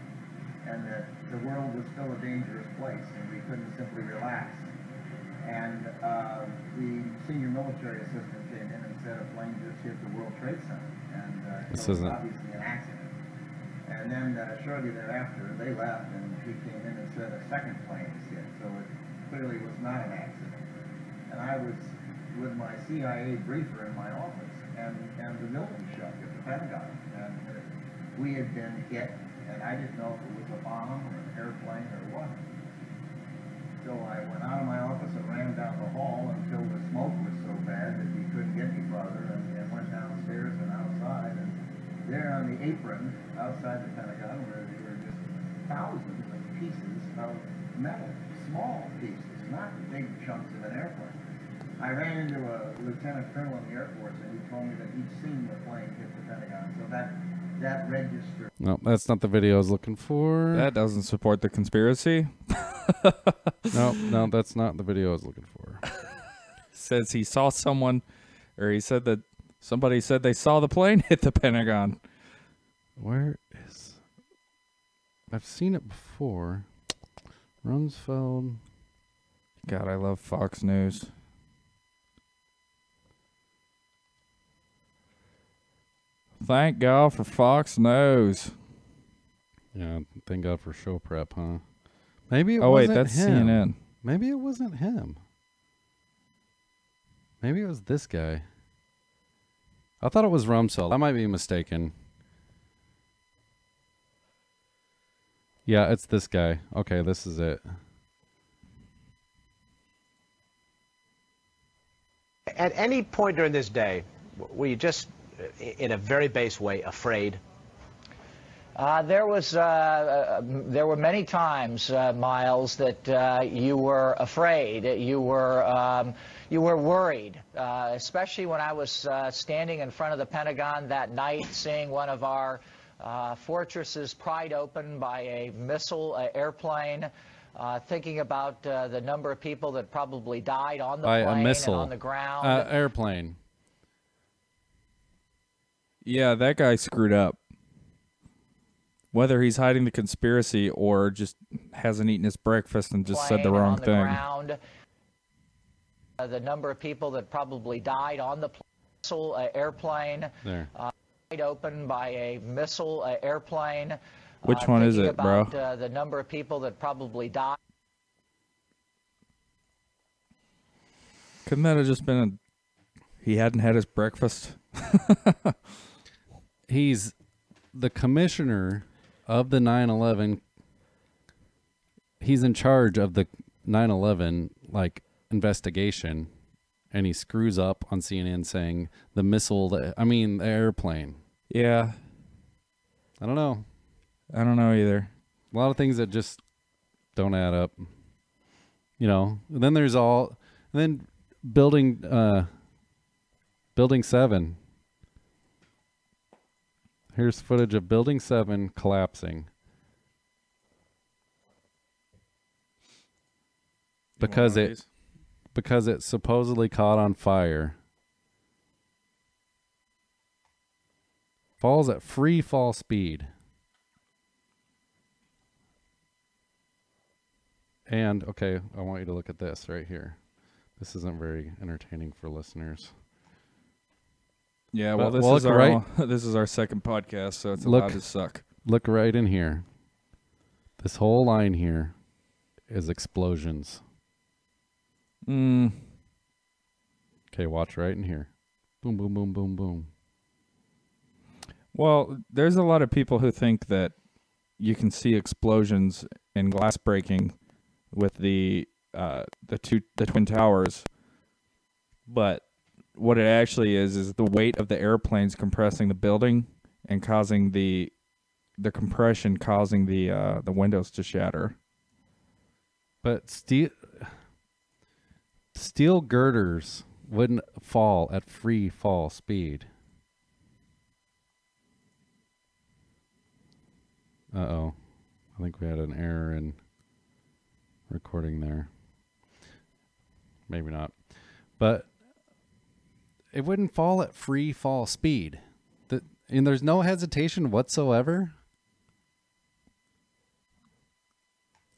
and that the world was still a dangerous place, and we couldn't simply relax. And the senior military assistant came in and said a plane just hit the World Trade Center, and it was obviously an accident. And then shortly thereafter, they left, and he came in and said a second plane was hit, so it clearly was not an accident. And I was with my CIA briefer in my office, and the building shook at the Pentagon, and we had been hit, and I didn't know if it was a bomb or an airplane or what. So I went out of my office and ran down the hall until the smoke was so bad that you couldn't get any farther, and went downstairs and outside, and there on the apron outside the Pentagon were just thousands of pieces of metal, small pieces, not big chunks of an airplane. I ran into a lieutenant colonel in the Air Force, and he told me that he'd seen the plane hit the Pentagon, so that registered. No, that's not the video I was looking for. That doesn't support the conspiracy. No, that's not the video I was looking for. Says he saw someone, or he said that somebody said they saw the plane hit the Pentagon. Where is... I've seen it before. Rumsfeld. God, I love Fox News. Thank God for Fox News. Yeah, thank God for show prep, huh? Maybe it oh, wait, wasn't that's him. CNN. Maybe it wasn't him. Maybe it was this guy. I thought it was Rumsfeld. I might be mistaken. Yeah, it's this guy. Okay, this is it. At any point during this day, were you just, in a very base way, afraid? There were many times, Miles, that you were afraid. You were worried, especially when I was standing in front of the Pentagon that night, seeing one of our fortresses pried open by a missile airplane. Thinking about the number of people that probably died on the plane a missile. and on the ground. Airplane. Yeah, that guy screwed up. Whether he's hiding the conspiracy or just hasn't eaten his breakfast and just said the wrong thing. Ground. The number of people that probably died on the missile airplane. There. Pried open by a missile airplane. Which one is it, bro? The number of people that probably died. Couldn't that have just been he hadn't had his breakfast? He's the commissioner of the 9/11. He's in charge of the 9/11 investigation, and he screws up on CNN saying the the airplane. Yeah. I don't know. I don't know either. A lot of things that just don't add up. You know, and then there's then building 7. Here's footage of Building 7 collapsing. Because it supposedly caught on fire. Falls at free fall speed. And, okay, I want you to look at this right here. This isn't very entertaining for listeners. Yeah, well, this is our second podcast, so it's allowed to suck. Look right in here. This whole line here is explosions. Okay, watch right in here. Boom, boom, boom, boom, boom. Well, there's a lot of people who think that you can see explosions and glass breaking with the Twin Towers, but what it actually is the weight of the airplanes compressing the building and causing the compression causing the windows to shatter. But steel, Steel girders wouldn't fall at free fall speed. Uh-oh. I think we had an error in recording there. Maybe not. But it wouldn't fall at free fall speed. And there's no hesitation whatsoever.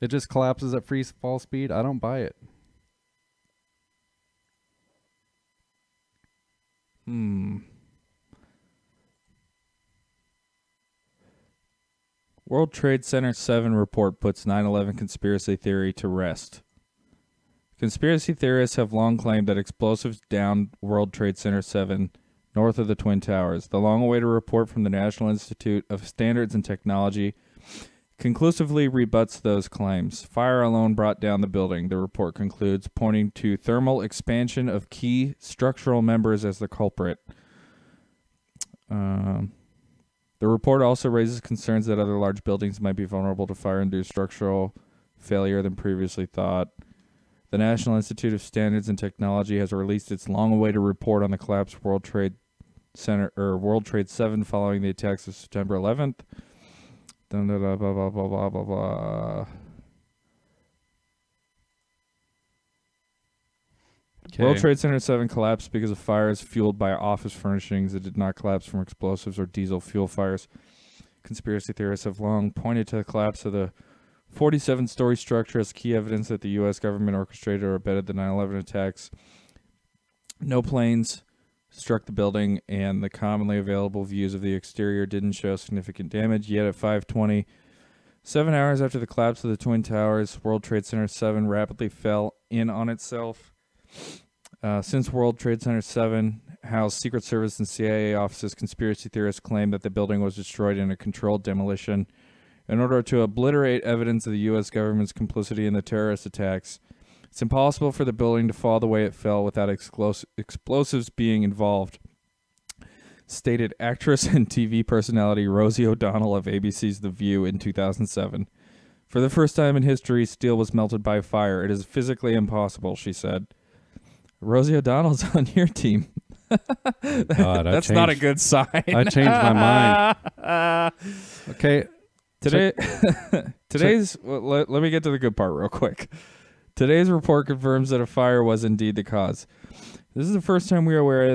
It just collapses at free fall speed. I don't buy it. World Trade Center 7 report puts 9/11 conspiracy theory to rest. Conspiracy theorists have long claimed that explosives downed World Trade Center 7 north of the Twin Towers. The long-awaited report from the National Institute of Standards and Technology conclusively rebuts those claims. Fire alone brought down the building, the report concludes, pointing to thermal expansion of key structural members as the culprit. The report also raises concerns that other large buildings might be vulnerable to fire-induced structural failure than previously thought. The National Institute of Standards and Technology has released its long-awaited report on the collapsed World Trade Center or World Trade 7 following the attacks of September 11th. Blah, blah, blah, blah, blah, blah, blah. World Trade Center 7 collapsed because of fires fueled by office furnishings. It did not collapse from explosives or diesel fuel fires. Conspiracy theorists have long pointed to the collapse of the 47-story structure as key evidence that the U.S. government orchestrated or abetted the 9/11 attacks. No planes struck the building, and the commonly available views of the exterior didn't show significant damage. Yet at 5:20, 7 hours after the collapse of the Twin Towers, World Trade Center 7 rapidly fell in on itself. Since World Trade Center 7 housed Secret Service and CIA offices, conspiracy theorists claim that the building was destroyed in a controlled demolition in order to obliterate evidence of the U.S. government's complicity in the terrorist attacks. It's impossible for the building to fall the way it fell without explosives being involved, stated actress and TV personality Rosie O'Donnell of ABC's The View in 2007. For the first time in history, steel was melted by fire. It is physically impossible, she said. Rosie O'Donnell's on your team. God, that's not a good sign. I changed my mind. Okay. Today's let me get to the good part real quick. Today's report confirms that a fire was indeed the cause. This is the first time we are aware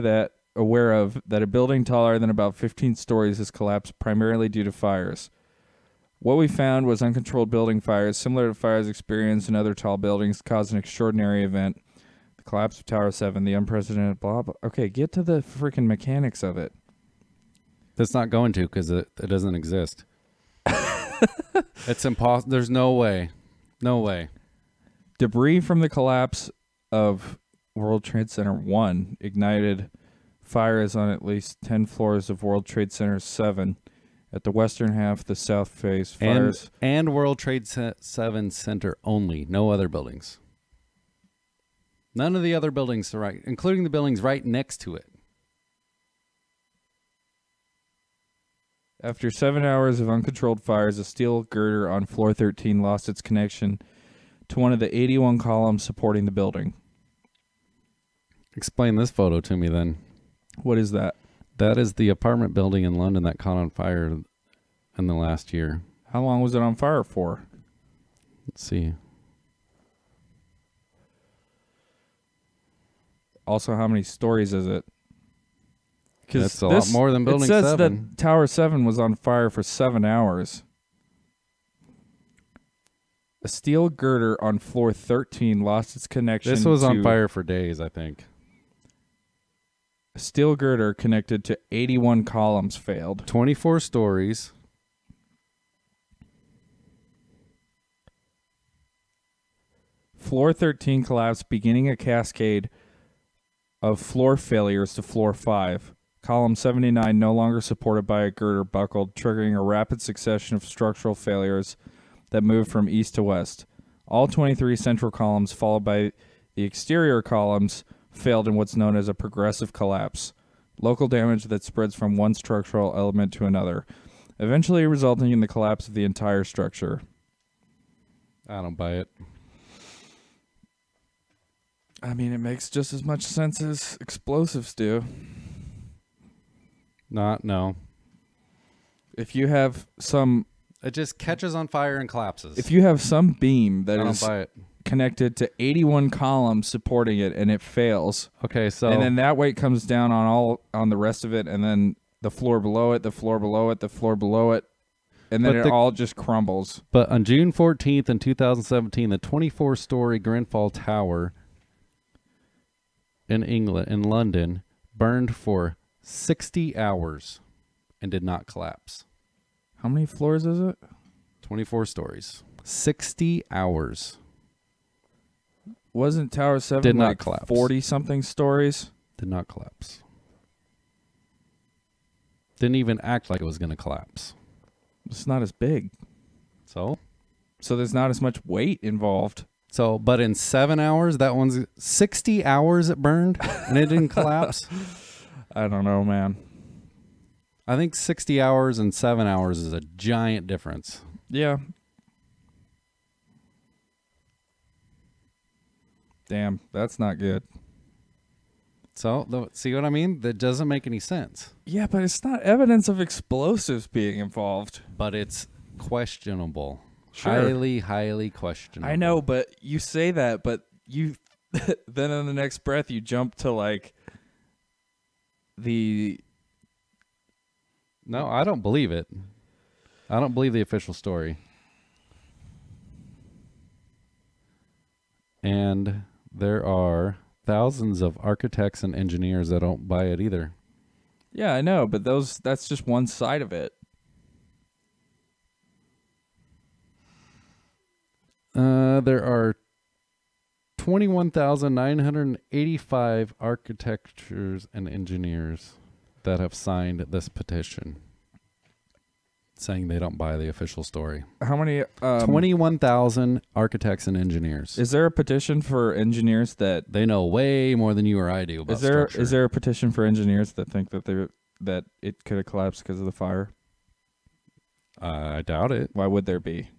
of that a building taller than about 15 stories has collapsed primarily due to fires. What we found was uncontrolled building fires, similar to fires experienced in other tall buildings, caused an extraordinary event. The collapse of Tower 7, the unprecedented blah, blah. Okay, get to the freaking mechanics of it. That's not going to because it doesn't exist. It's impossible. There's no way. No way. Debris from the collapse of World Trade Center 1 ignited fires on at least 10 floors of World Trade Center 7 at the western half, the south face. Fires and World Trade 7 Center only. No other buildings. None of the other buildings, right, including the buildings right next to it. After 7 hours of uncontrolled fires, a steel girder on floor 13 lost its connection to one of the 81 columns supporting the building. Explain this photo to me then. What is that? That is the apartment building in London that caught on fire in the last year. How long was it on fire for? Let's see. Also, how many stories is it? That's a lot more than building 7. It says that Tower 7 was on fire for 7 hours. A steel girder on floor 13 lost its connection. This was on fire for days, I think. A steel girder connected to 81 columns failed. 24 stories. Floor 13 collapsed, beginning a cascade of floor failures to floor 5. Column 79, no longer supported by a girder, buckled, triggering a rapid succession of structural failures that moved from east to west. All 23 central columns, followed by the exterior columns, failed in what's known as a progressive collapse, local damage that spreads from one structural element to another, eventually resulting in the collapse of the entire structure. I don't buy it. I mean, it makes just as much sense as explosives do. No. If you have some... It just catches on fire and collapses. If you have some beam that I don't is buy it. connected to 81 columns supporting it and it fails. Okay, so... And then that weight comes down on the rest of it, and then the floor below it, the floor below it, the floor below it, and then all just crumbles. But on June 14th in 2017, the 24-story Grenfell Tower in London, burned for 60 hours and did not collapse. How many floors is it? 24 stories. 60 hours. Wasn't Tower 7 did not like collapse. 40-something stories? Did not collapse. Didn't even act like it was going to collapse. It's not as big. So there's not as much weight involved. So, but in 7 hours, that one's 60 hours it burned and it didn't collapse. I don't know, man. I think 60 hours and 7 hours is a giant difference. Yeah. Damn, that's not good. So, see what I mean? That doesn't make any sense. Yeah, but it's not evidence of explosives being involved. But it's questionable. Sure. Highly, highly questionable. I know, but you say that, but you then in the next breath you jump to like the... No, I don't believe it. I don't believe the official story. And there are thousands of architects and engineers that don't buy it either. Yeah, I know, but that's just one side of it. There are 21,985 architects and engineers that have signed this petition saying they don't buy the official story. How many? 21,000 architects and engineers. Is there a petition for engineers that... They know way more than you or I do about structure. Is there a petition for engineers that think that it could have collapsed because of the fire? I doubt it. Why would there be?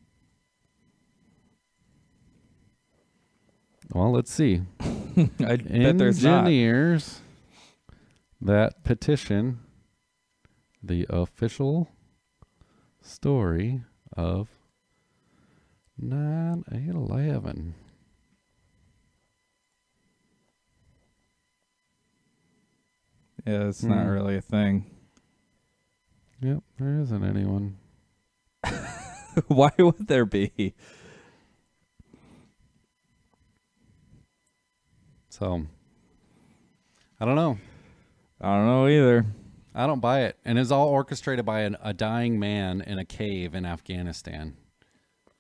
Well, let's see. I bet there's not. Engineers that petition the official story of 9/11. Yeah, it's not really a thing. Yep, there isn't anyone. Why would there be? So, I don't know. I don't know either. I don't buy it. And it's all orchestrated by a dying man in a cave in Afghanistan.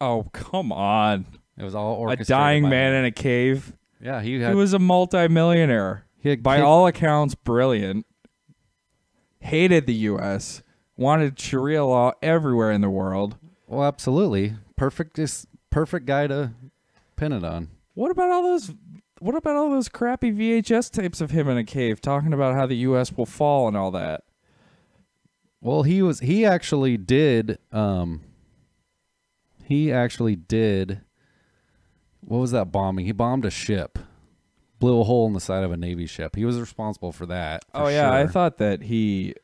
Oh, come on. It was all orchestrated. A dying by man him. in a cave? Yeah, he was a multimillionaire. By all accounts, brilliant. Hated the U.S. Wanted Sharia law everywhere in the world. Well, absolutely. Perfect guy to pin it on. What about all those crappy VHS tapes of him in a cave talking about how the U.S. will fall and all that? Well, he actually did. What was that bombing? He bombed a ship, blew a hole in the side of a Navy ship. He was responsible for that. Oh yeah, I thought that I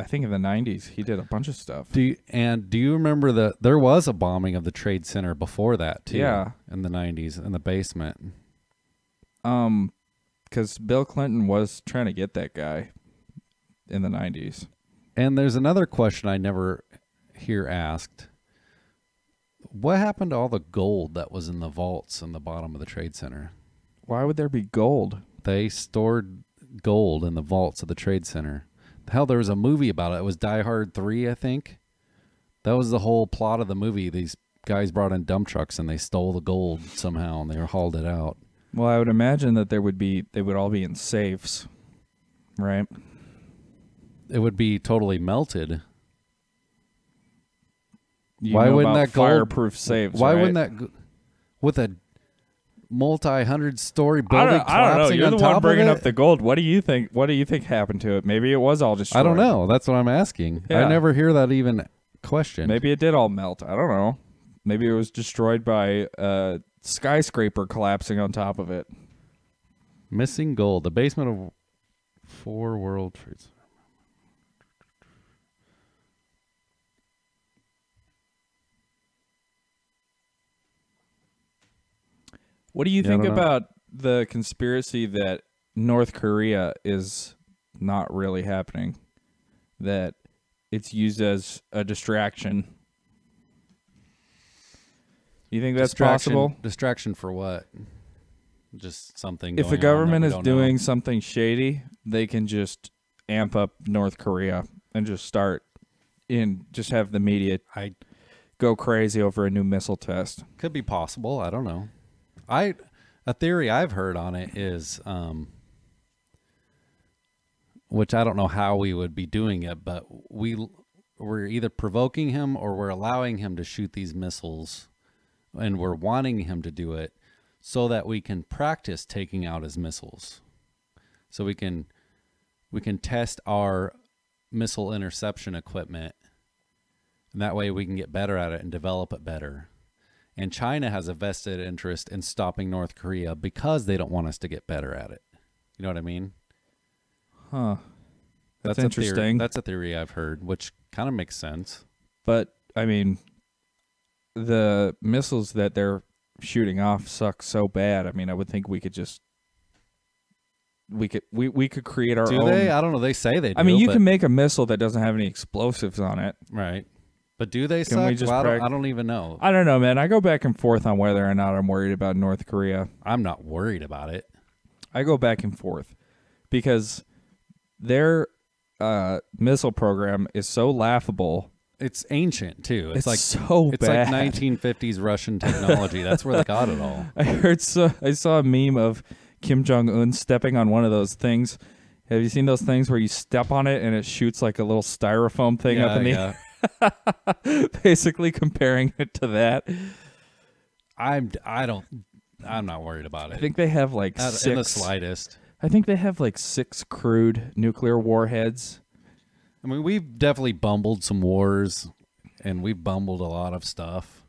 think in the 90s he did a bunch of stuff. Do you remember there was a bombing of the Trade Center before that too? Yeah, in the 90s in the basement. Because Bill Clinton was trying to get that guy in the 90s. And there's another question I never hear asked. What happened to all the gold that was in the vaults in the bottom of the Trade Center? Why would there be gold? They stored gold in the vaults of the Trade Center. Hell, there was a movie about it. It was Die Hard 3, I think. That was the whole plot of the movie. These guys brought in dump trucks and they stole the gold somehow and they hauled it out. Well, I would imagine that they would all be in safes, right? It would be totally melted. Why wouldn't that gold fireproof safes? Why right? wouldn't that with a multi-100-story building collapsing I don't know. You're the one bringing of up the gold. What do you think? What do you think happened to it? Maybe it was all destroyed. I don't know. That's what I'm asking. Yeah. I never hear that even questioned. Maybe it did all melt. I don't know. Maybe it was destroyed by a skyscraper collapsing on top of it. Missing gold. The basement of 4 World Trade Center. What do you Yeah, I think don't know. about the conspiracy that North Korea is not really happening? That it's used as a distraction? You think that's possible? Distraction for what? Just something. If the going on that government we is don't know. doing something shady, they can just amp up North Korea and just just have the media go crazy over a new missile test. Could be possible. I don't know. A theory I've heard on it is, which I don't know how we would be doing it, but we're either provoking him or we're allowing him to shoot these missiles, and we're wanting him to do it so that we can practice taking out his missiles, so we can test our missile interception equipment, and that way we can get better at it and develop it better. And China has a vested interest in stopping North Korea because they don't want us to get better at it. You know what I mean? Huh. That's a theory. interesting. That's a theory I've heard, which kind of makes sense. But I mean, the missiles that they're shooting off suck so bad. I mean, I would think we could just we could create our Do own. they? I don't know. They say they do. I mean, you but- can make a missile that doesn't have any explosives on it. Right. But do they Can suck? we just Well, prac- I don't even know. I don't know, man. I go back and forth on whether or not I'm worried about North Korea. I'm not worried about it. I go back and forth because their missile program is so laughable. It's ancient too. It's like so it's bad. like 1950s Russian technology. That's where they got it all. I saw a meme of Kim Jong-un stepping on one of those things. Have you seen those things where you step on it and it shoots like a little styrofoam thing up in the air? Basically comparing it to that. I'm not worried about it. I think they have like Not 6 in the slightest. I think they have like 6 crude nuclear warheads. I mean, we've definitely bumbled some wars, and we've bumbled a lot of stuff.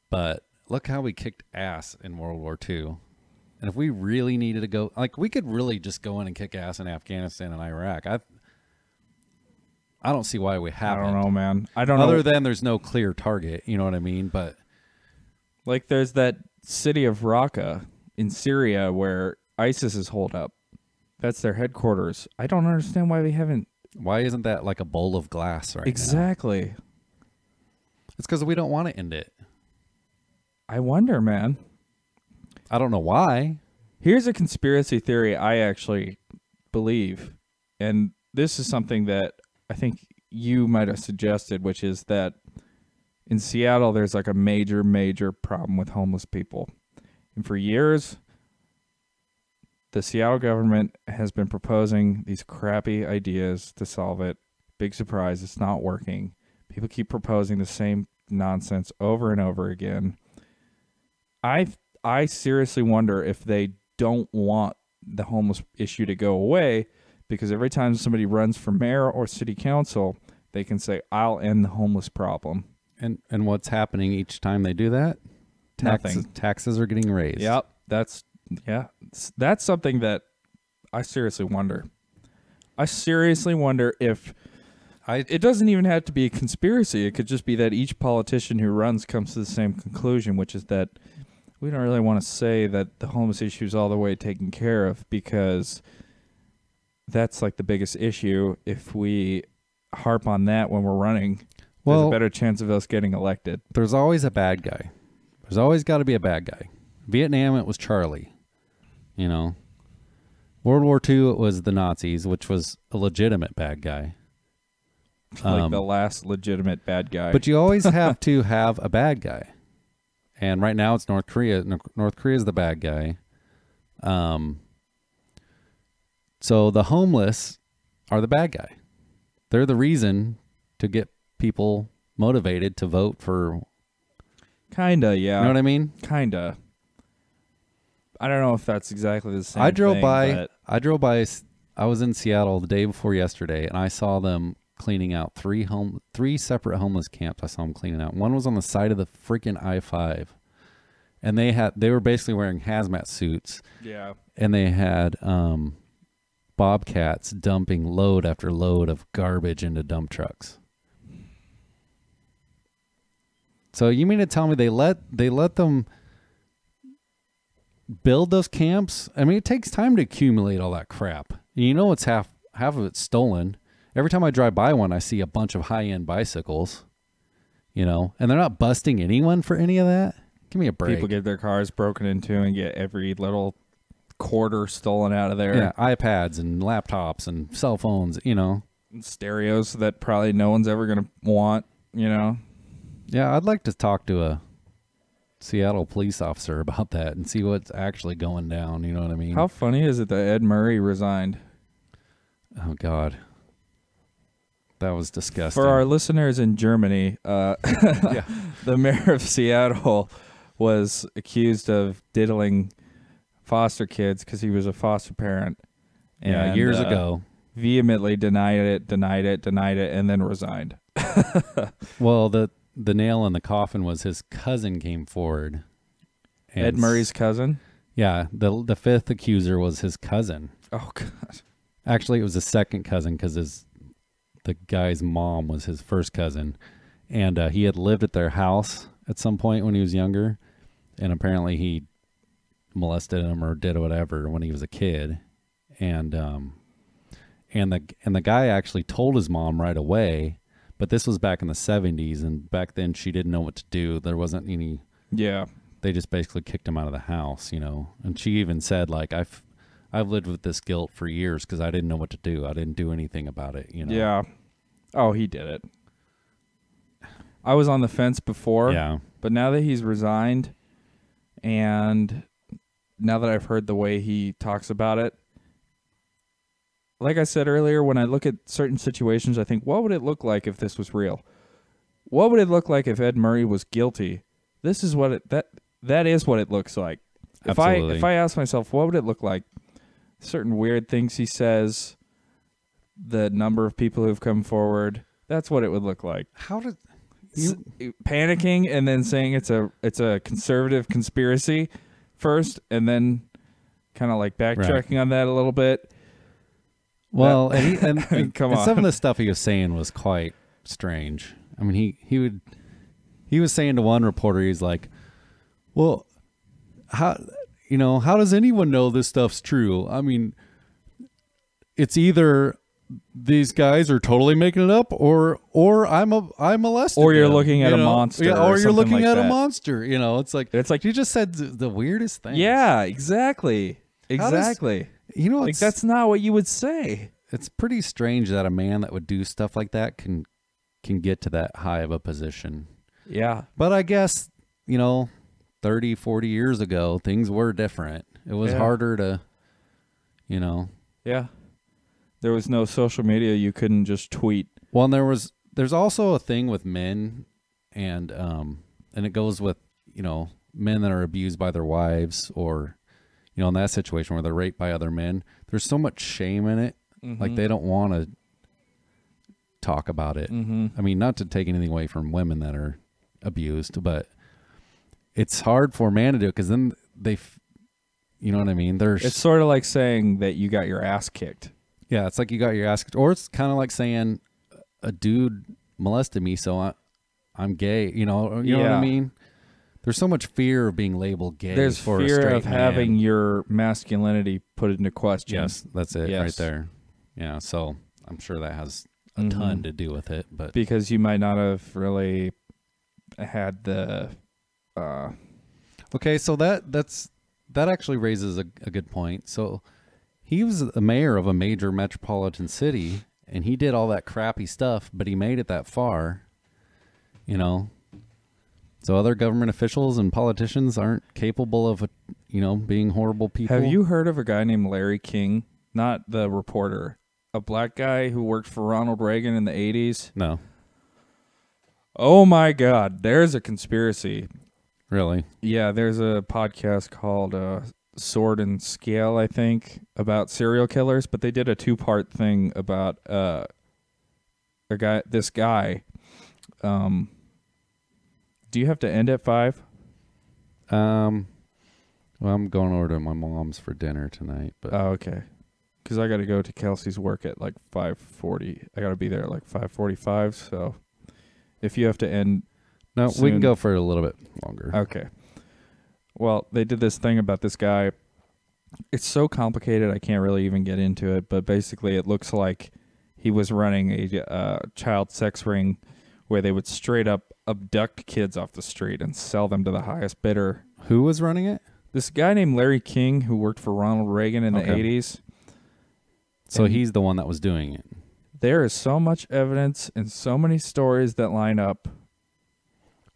But look how we kicked ass in World War II. And if we really needed to go, like, we could really just go in and kick ass in Afghanistan and Iraq. I don't see why we haven't. I don't know, man. I don't know. Other than there's no clear target, you know what I mean? But like, there's that city of Raqqa in Syria where ISIS is holed up. That's their headquarters. I don't understand why we haven't. Why isn't that like a bowl of glass right now? Exactly. It's because we don't want to end it. I wonder, man. I don't know why. Here's a conspiracy theory I actually believe, and this is something that I think you might have suggested, which is that in Seattle there's like a major problem with homeless people. And for years, the Seattle government has been proposing these crappy ideas to solve it. Big surprise, it's not working. People keep proposing the same nonsense over and over again. I seriously wonder if they don't want the homeless issue to go away, because every time somebody runs for mayor or city council, they can say, I'll end the homeless problem. And what's happening each time they do that? Nothing. Taxes are getting raised. Yep. That's something that I seriously wonder. I seriously wonder if it doesn't even have to be a conspiracy. It could just be that each politician who runs comes to the same conclusion, which is that we don't really want to say that the homeless issue is all the way taken care of, because that's like the biggest issue. If we harp on that when we're running, there's a better chance of us getting elected. There's always a bad guy. There's always got to be a bad guy. Vietnam, it was Charlie. You know, World War II, it was the Nazis, which was a legitimate bad guy. Like the last legitimate bad guy. But you always have to have a bad guy. And right now it's North Korea. North Korea is the bad guy. So the homeless are the bad guy. They're the reason to get people motivated to vote for. Kinda, yeah. You know what I mean? Kinda. I don't know if that's exactly the same I drove thing, by. but I was in Seattle the day before yesterday, and I saw them cleaning out three separate homeless camps. I saw them cleaning out. One was on the side of the freaking I-5, and they were basically wearing hazmat suits. Yeah. And they had bobcats dumping load after load of garbage into dump trucks. So you mean to tell me they let them build those camps? I mean, it takes time to accumulate all that crap. You know, it's half of it's stolen. Every time I drive by one, I see a bunch of high-end bicycles, you know, and they're not busting anyone for any of that. Give me a break. People get their cars broken into and get every little quarter stolen out of there. Yeah, iPads and laptops and cell phones, you know. And stereos that probably no one's ever going to want, you know. Yeah, I'd like to talk to a Seattle police officer about that and see what's actually going down, you know what I mean? How funny is it that Ed Murray resigned? Oh, God. That was disgusting. For our listeners in Germany, the mayor of Seattle was accused of diddling foster kids because he was a foster parent. Yeah, years ago. Vehemently denied it, and then resigned. Well, the nail in the coffin was his cousin came forward. Ed Murray's cousin? Yeah, the fifth accuser was his cousin. Oh, God. Actually, it was a second cousin because the guy's mom was his first cousin. And he had lived at their house at some point when he was younger. And apparently he molested him or did whatever when he was a kid. And the guy actually told his mom right away. But this was back in the 70s, and back then she didn't know what to do. There wasn't any... Yeah. They just basically kicked him out of the house, you know. And she even said, like, I've lived with this guilt for years because I didn't know what to do. I didn't do anything about it, you know. Yeah. Oh, he did it. I was on the fence before. Yeah. But now that he's resigned, and now that I've heard the way he talks about it, like I said earlier, when I look at certain situations, I think, what would it look like if this was real? What would it look like if Ed Murray was guilty? This is what that is what it looks like. Absolutely. If I ask myself, what would it look like? Certain weird things he says, the number of people who've come forward, that's what it would look like. How did panicking and then saying it's a conservative conspiracy first, and then kind of like backtracking on that a little bit. Well, and come on. Some of the stuff he was saying was quite strange. I mean, he was saying to one reporter, he's like, "Well, how does anyone know this stuff's true? I mean, it's either these guys are totally making it up, or I molested, or you're them, looking at a monster, yeah, or you're looking like at that. a monster. You know, it's like you just said the weirdest thing. Yeah, exactly. You know, like that's not what you would say. It's pretty strange that a man that would do stuff like that can get to that high of a position. Yeah. But I guess, 30, 40 years ago, things were different. It was harder to, Yeah. There was no social media. You couldn't just tweet. Well, and there's also a thing with men and it goes with, men that are abused by their wives or, in that situation where they're raped by other men. There's so much shame in it. Mm-hmm. Like they don't want to talk about it. Mm-hmm. I mean, not to take anything away from women that are abused, but it's hard for a man to do it because then you know what I mean? It's sort of like saying that you got your ass kicked. Yeah, it's like you got your ass kicked. Or it's kind of like saying a dude molested me, so I'm gay. You know what I mean? There's so much fear of being labeled gay. There's for fear a straight of man. having your masculinity put into question. Yes, that's it right there. Yeah, so I'm sure that has a ton to do with it, but because you might not have really had the. Okay, so that actually raises a good point. So he was a mayor of a major metropolitan city, and he did all that crappy stuff, but he made it that far. So other government officials and politicians aren't capable of, being horrible people. Have you heard of a guy named Larry King? Not the reporter. A black guy who worked for Ronald Reagan in the 80s? No. Oh, my God. There's a conspiracy. Really? Yeah, there's a podcast called Sword and Scale, I think, about serial killers, but they did a 2-part thing about this guy. Do you have to end at 5? Well, I'm going over to my mom's for dinner tonight. But Oh, okay. Because I got to go to Kelsey's work at like 5:40. I got to be there at like 5:45. So if you have to end, no, we soon- can go for a little bit longer. Okay. Well, they did this thing about this guy. It's so complicated, I can't really even get into it. But basically, it looks like he was running a child sex ring where they would straight up abduct kids off the street and sell them to the highest bidder. Who was running it? This guy named Larry King, who worked for Ronald Reagan in the Okay. 80s. So And he's the one that was doing it. there is so much evidence and so many stories that line up.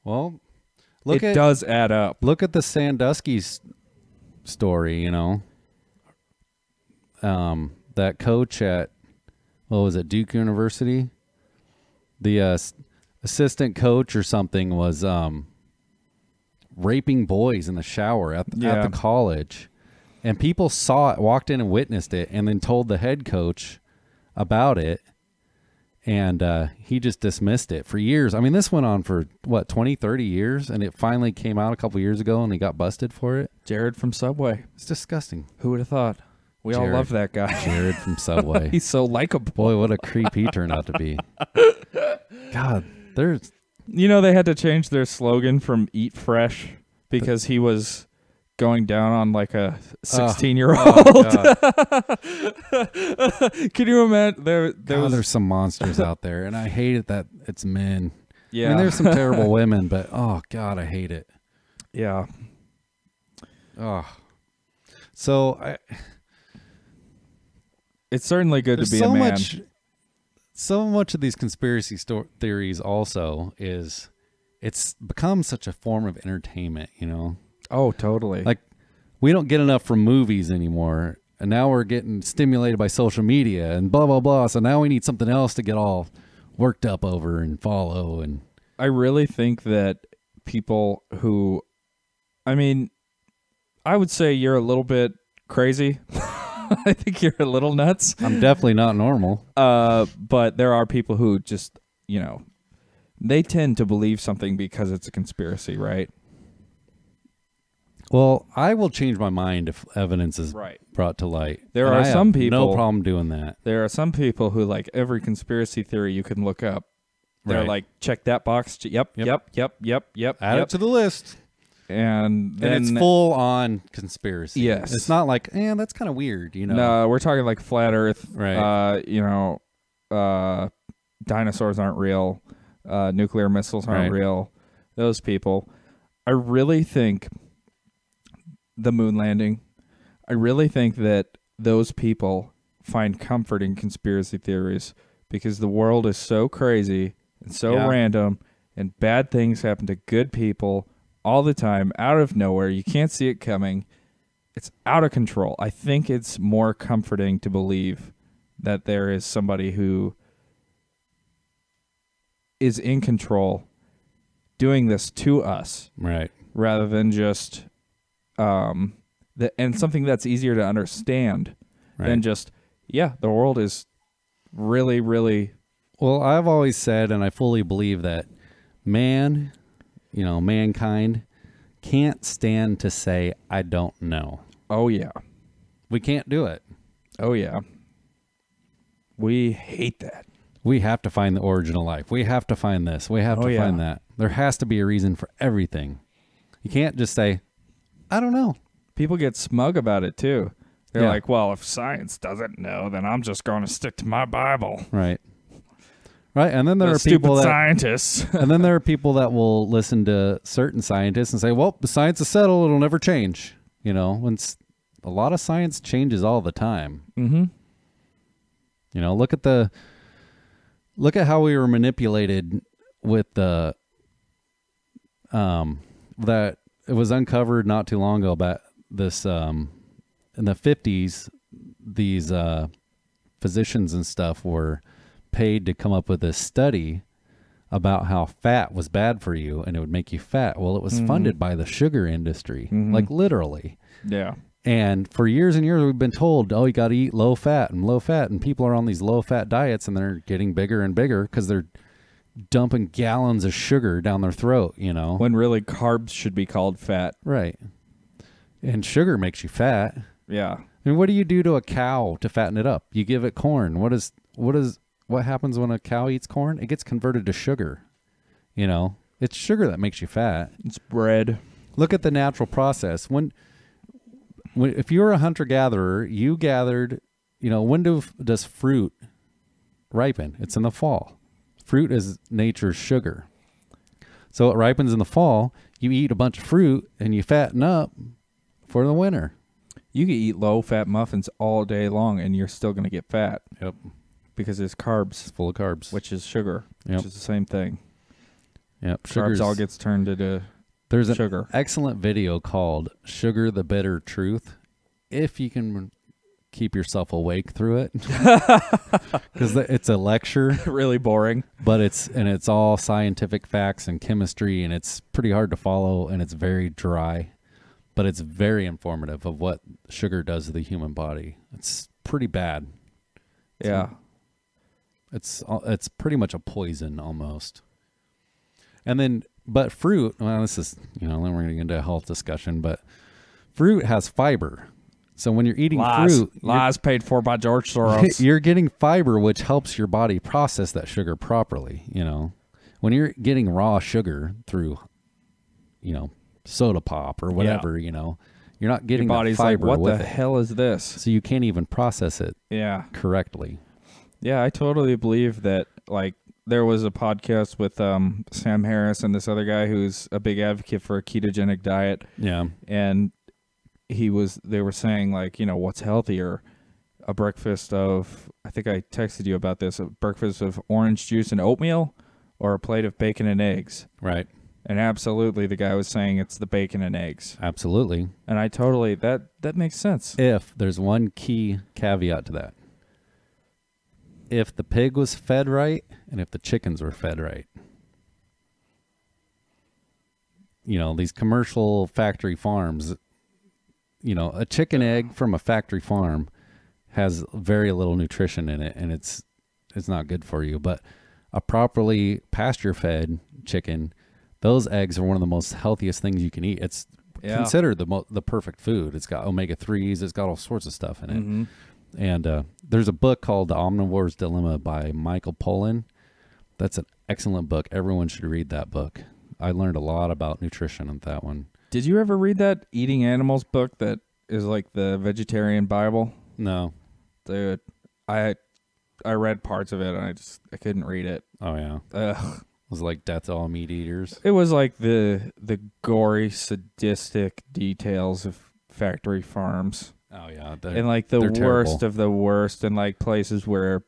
Well, It does add up. Look at the Sandusky story, you know. That coach at, what was it, Duke University? The assistant coach or something was raping boys in the shower at the college. And people saw it, walked in and witnessed it, and then told the head coach about it. And he just dismissed it for years. I mean, this went on for, 20, 30 years? And it finally came out a couple years ago, and he got busted for it. Jared from Subway. It's disgusting. Who would have thought? We all love that guy. Jared from Subway. He's so likable. Boy, what a creep he turned out to be. God, there's... You know, they had to change their slogan from Eat Fresh because he was going down on like a 16-year-old. Can you imagine? There's some monsters out there, and I hate it that it's men. Yeah. I mean, there's some terrible women, but oh God, I hate it. Yeah. Oh. So it's certainly good to be so a man. So much of these conspiracy theories also is it's become such a form of entertainment, you know? Oh, totally. Like, we don't get enough from movies anymore, and now we're getting stimulated by social media and blah, blah, blah. So now we need something else to get all worked up over and follow. And I really think that people who, I mean, I would say you're a little bit crazy. I think you're a little nuts. I'm definitely not normal. But there are people who just, you know, they tend to believe something because it's a conspiracy, right? Well, I will change my mind if evidence is Right. brought to light. There And are I have some people. no problem doing that. There are some people who, like, every conspiracy theory you can look up. They're Right. like, check that box. Yep. Add it to the list. And then it's full on conspiracy. Yes. It's not like, that's kind of weird, you know? No, we're talking like flat Earth. Right. You know, dinosaurs aren't real. Nuclear missiles aren't Right. real. Those people. I really think the moon landing, I really think that those people find comfort in conspiracy theories because the world is so crazy and so random and bad things happen to good people all the time, out of nowhere. You can't see it coming. It's out of control. I think it's more comforting to believe that there is somebody who is in control doing this to us. Right. Rather than just and something that's easier to understand than Right. just, the world is really, really... Well, I've always said, and I fully believe that mankind can't stand to say, I don't know. Oh, yeah. We can't do it. Oh, yeah. We hate that. We have to find the origin of life. We have to find this. We have to find that. There has to be a reason for everything. You can't just say, I don't know. People get smug about it, too. They're Yeah. like, well, if science doesn't know, then I'm just going to stick to my Bible. Right. Right. And then there The are people stupid that scientists. and then there are people that will listen to certain scientists and say, well, the science is settled. It'll never change. You know, when a lot of science changes all the time. Mm-hmm. You know, look at how we were manipulated with the that it was uncovered not too long ago about this in the 50s. These physicians and stuff were paid to come up with this study about how fat was bad for you and it would make you fat. Well, it was funded by the sugar industry, like literally. Yeah. And for years and years, we've been told, you got to eat low fat. And people are on these low fat diets and they're getting bigger and bigger because they're dumping gallons of sugar down their throat, you know. When really carbs should be called fat. Right. And sugar makes you fat. Yeah. I mean, what do you do to a cow to fatten it up? You give it corn. What happens when a cow eats corn? It gets converted to sugar. You know, it's sugar that makes you fat. It's bread. Look at the natural process. When if you're a hunter-gatherer, you gathered, you know, when does fruit ripen? It's in the fall. Fruit is nature's sugar. So it ripens in the fall. You eat a bunch of fruit and you fatten up for the winter. You can eat low-fat muffins all day long and you're still going to get fat. Yep. Because it's carbs. It's full of carbs. Which is sugar. Yep. Which is the same thing. Yep. Carbs all gets turned into There's sugar. An excellent video called Sugar the Bitter Truth. If you can keep yourself awake through it. Because it's a lecture. Really boring. But it's all scientific facts and chemistry, and it's pretty hard to follow, and it's very dry. But it's very informative of what sugar does to the human body. It's pretty bad. Yeah. It's pretty much a poison almost. And then, but fruit, well, this is, you know, then we're going to get into a health discussion, but fruit has fiber. So when you're eating fruit, lies paid for by George Soros. You're getting fiber, which helps your body process that sugar properly. You know, when you're getting raw sugar through, you know, soda pop or whatever, you know, you're not getting your body's that fiber like, what with the it. hell is this? So you can't even process it correctly. Yeah, I totally believe that. Like, there was a podcast with Sam Harris and this other guy who's a big advocate for a ketogenic diet. Yeah. And they were saying, like, you know, what's healthier? A breakfast of, I think I texted you about this, a breakfast of orange juice and oatmeal or a plate of bacon and eggs. Right. And absolutely, the guy was saying it's the bacon and eggs. Absolutely. And I totally, that makes sense. If there's one key caveat to that. If the pig was fed right and if the chickens were fed right. You know, these commercial factory farms, you know, a chicken egg from a factory farm has very little nutrition in it, and it's not good for you. But a properly pasture-fed chicken, those eggs are one of the most healthiest things you can eat. It's considered the perfect food. It's got omega-3s. It's got all sorts of stuff in it. Mm-hmm. And there's a book called The Omnivore's Dilemma by Michael Pollan. That's an excellent book. Everyone should read that book. I learned a lot about nutrition in that one. Did you ever read that Eating Animals book that is like the vegetarian Bible? No. Dude, I read parts of it and I couldn't read it. Oh, yeah. Ugh. It was like death to all meat eaters. It was like the gory, sadistic details of factory farms. Oh, yeah. And like the worst of the worst, and like places where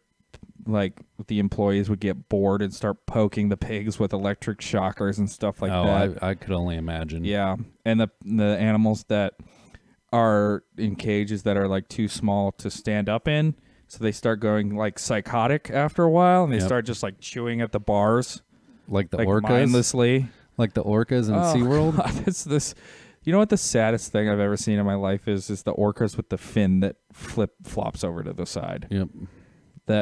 like the employees would get bored and start poking the pigs with electric shockers and stuff like that. I could only imagine. Yeah. And the animals that are in cages that are like too small to stand up in, so they start going like psychotic after a while, and they start just like chewing at the bars. Like the orcas? Mindlessly. Like the orcas in SeaWorld? God, it's this. You know what the saddest thing I've ever seen in my life is the orcas with the fin that flops over to the side. Yep.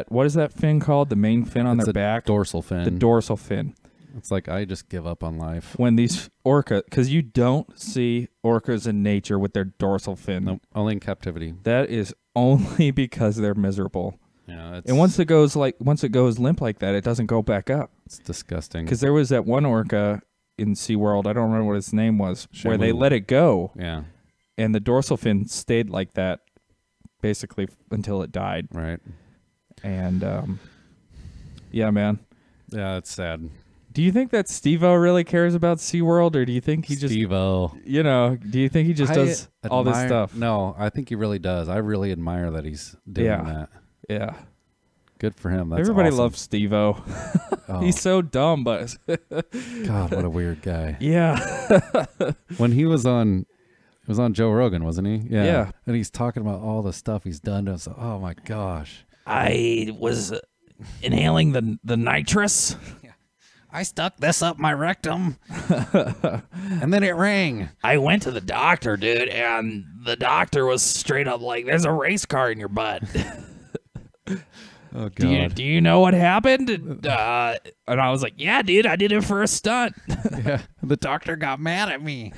What is that fin called? The main fin on their back? Dorsal fin. The dorsal fin. It's like, I just give up on life. When these because you don't see orcas in nature with their dorsal fin. Nope, only in captivity. That is only because they're miserable. Yeah, and once it goes limp like that, it doesn't go back up. It's disgusting. Because there was that one orca in SeaWorld, I don't remember what its name was, where they Shamu. let it go. Yeah. And the dorsal fin stayed like that basically until it died. Right. And yeah, man. Yeah, it's sad. Do you think that Steve-O really cares about SeaWorld, or do you think he just Steve-O. You know, do you think he just does all this stuff? No, I think he really does. I really admire that he's doing that. Yeah. Good for him. That's Everybody awesome. loves Steve-O. Oh. He's so dumb, but God, what a weird guy. Yeah. When he was on, it was on Joe Rogan, wasn't he? Yeah. And he's talking about all the stuff he's done to us. Oh my gosh. I was inhaling the nitrous. I stuck this up my rectum, and then it rang. I went to the doctor, dude, and the doctor was straight up like, "There's a race car in your butt." Oh, Do you know what happened? And I was like, yeah, dude, I did it for a stunt. Yeah, the doctor got mad at me.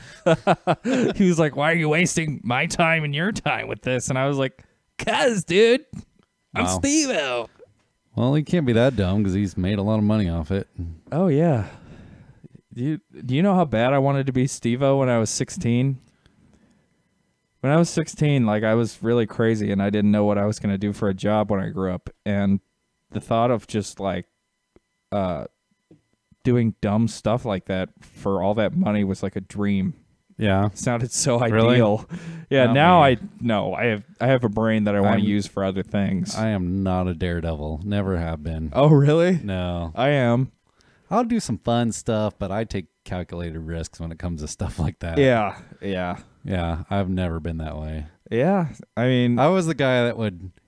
He was like, why are you wasting my time and your time with this? And I was like, cuz, dude, I'm Wow. Steve-O. Well, he can't be that dumb because he's made a lot of money off it. Oh yeah. Do you know how bad I wanted to be Steve-O when I was 16? When I was 16, like I was really crazy and I didn't know what I was going to do for a job when I grew up. And the thought of just like doing dumb stuff like that for all that money was like a dream. Yeah. It sounded so Really? ideal. Yeah, Not now me. I have a brain that I want to I'm- use for other things. I am not a daredevil. Never have been. Oh, really? No. I am. I'll do some fun stuff, but I take calculated risks when it comes to stuff like that. Yeah. Yeah. Yeah, I've never been that way. Yeah. I mean, I was the guy that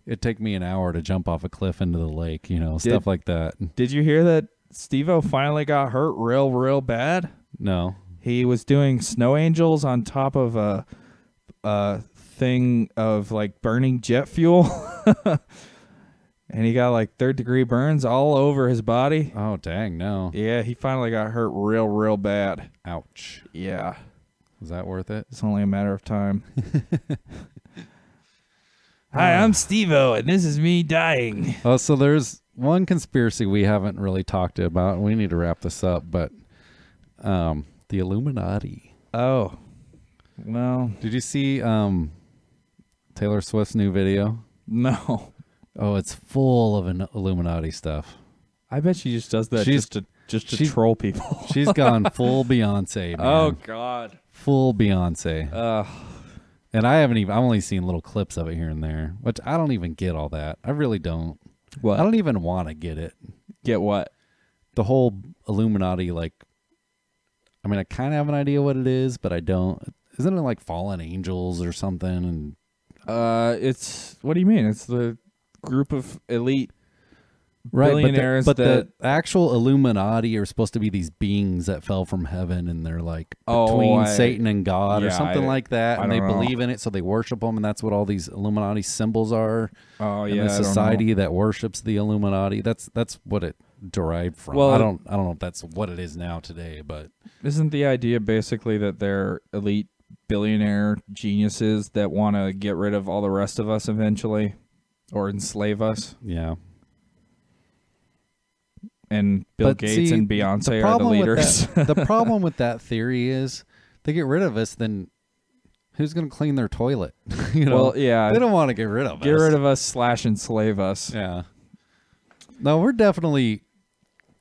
it'd take me an hour to jump off a cliff into the lake, stuff like that. Did you hear that Steve-O finally got hurt real bad? No. He was doing snow angels on top of a thing of like burning jet fuel. And he got like 3rd-degree burns all over his body. Oh, dang, no. Yeah, he finally got hurt real bad. Ouch. Yeah. Was that worth it? It's only a matter of time. Hi, I'm Steve-O, and this is me dying. Oh, so there's one conspiracy we haven't really talked about, and we need to wrap this up, but the Illuminati. Oh. Well. Did you see Taylor Swift's new video? No. Oh, it's full of Illuminati stuff. I bet she just does that just to troll people. She's gone full Beyonce, man. Oh, God. Full Beyonce. And I've only seen little clips of it here and there, which I don't even get all that. I really don't. What? I don't even want to get it. Get what? The whole Illuminati, I kind of have an idea what it is, but I don't. Isn't it like fallen angels or something? And it's, what do you mean? It's the group of elite right, billionaires but that the actual Illuminati are supposed to be these beings that fell from heaven, and they're like Oh, between I- Satan and God or yeah, something like that, I and they don't know. believe in it, so they worship them, and that's what all these Illuminati symbols are. Oh, and yeah, the I don't society that worships the Illuminati. That's what it derived from. Well, I don't know if that's what it is now today, but isn't the idea basically that they're elite billionaire geniuses that want to get rid of all the rest of us eventually or enslave us? yeah. And Bill But Gates see, and Beyonce are the problem with leaders. the problem with that theory is they get rid of us, then who's going to clean their toilet? Well, yeah. They don't want to get rid of us. Get rid of us / enslave us. Yeah. No, we're definitely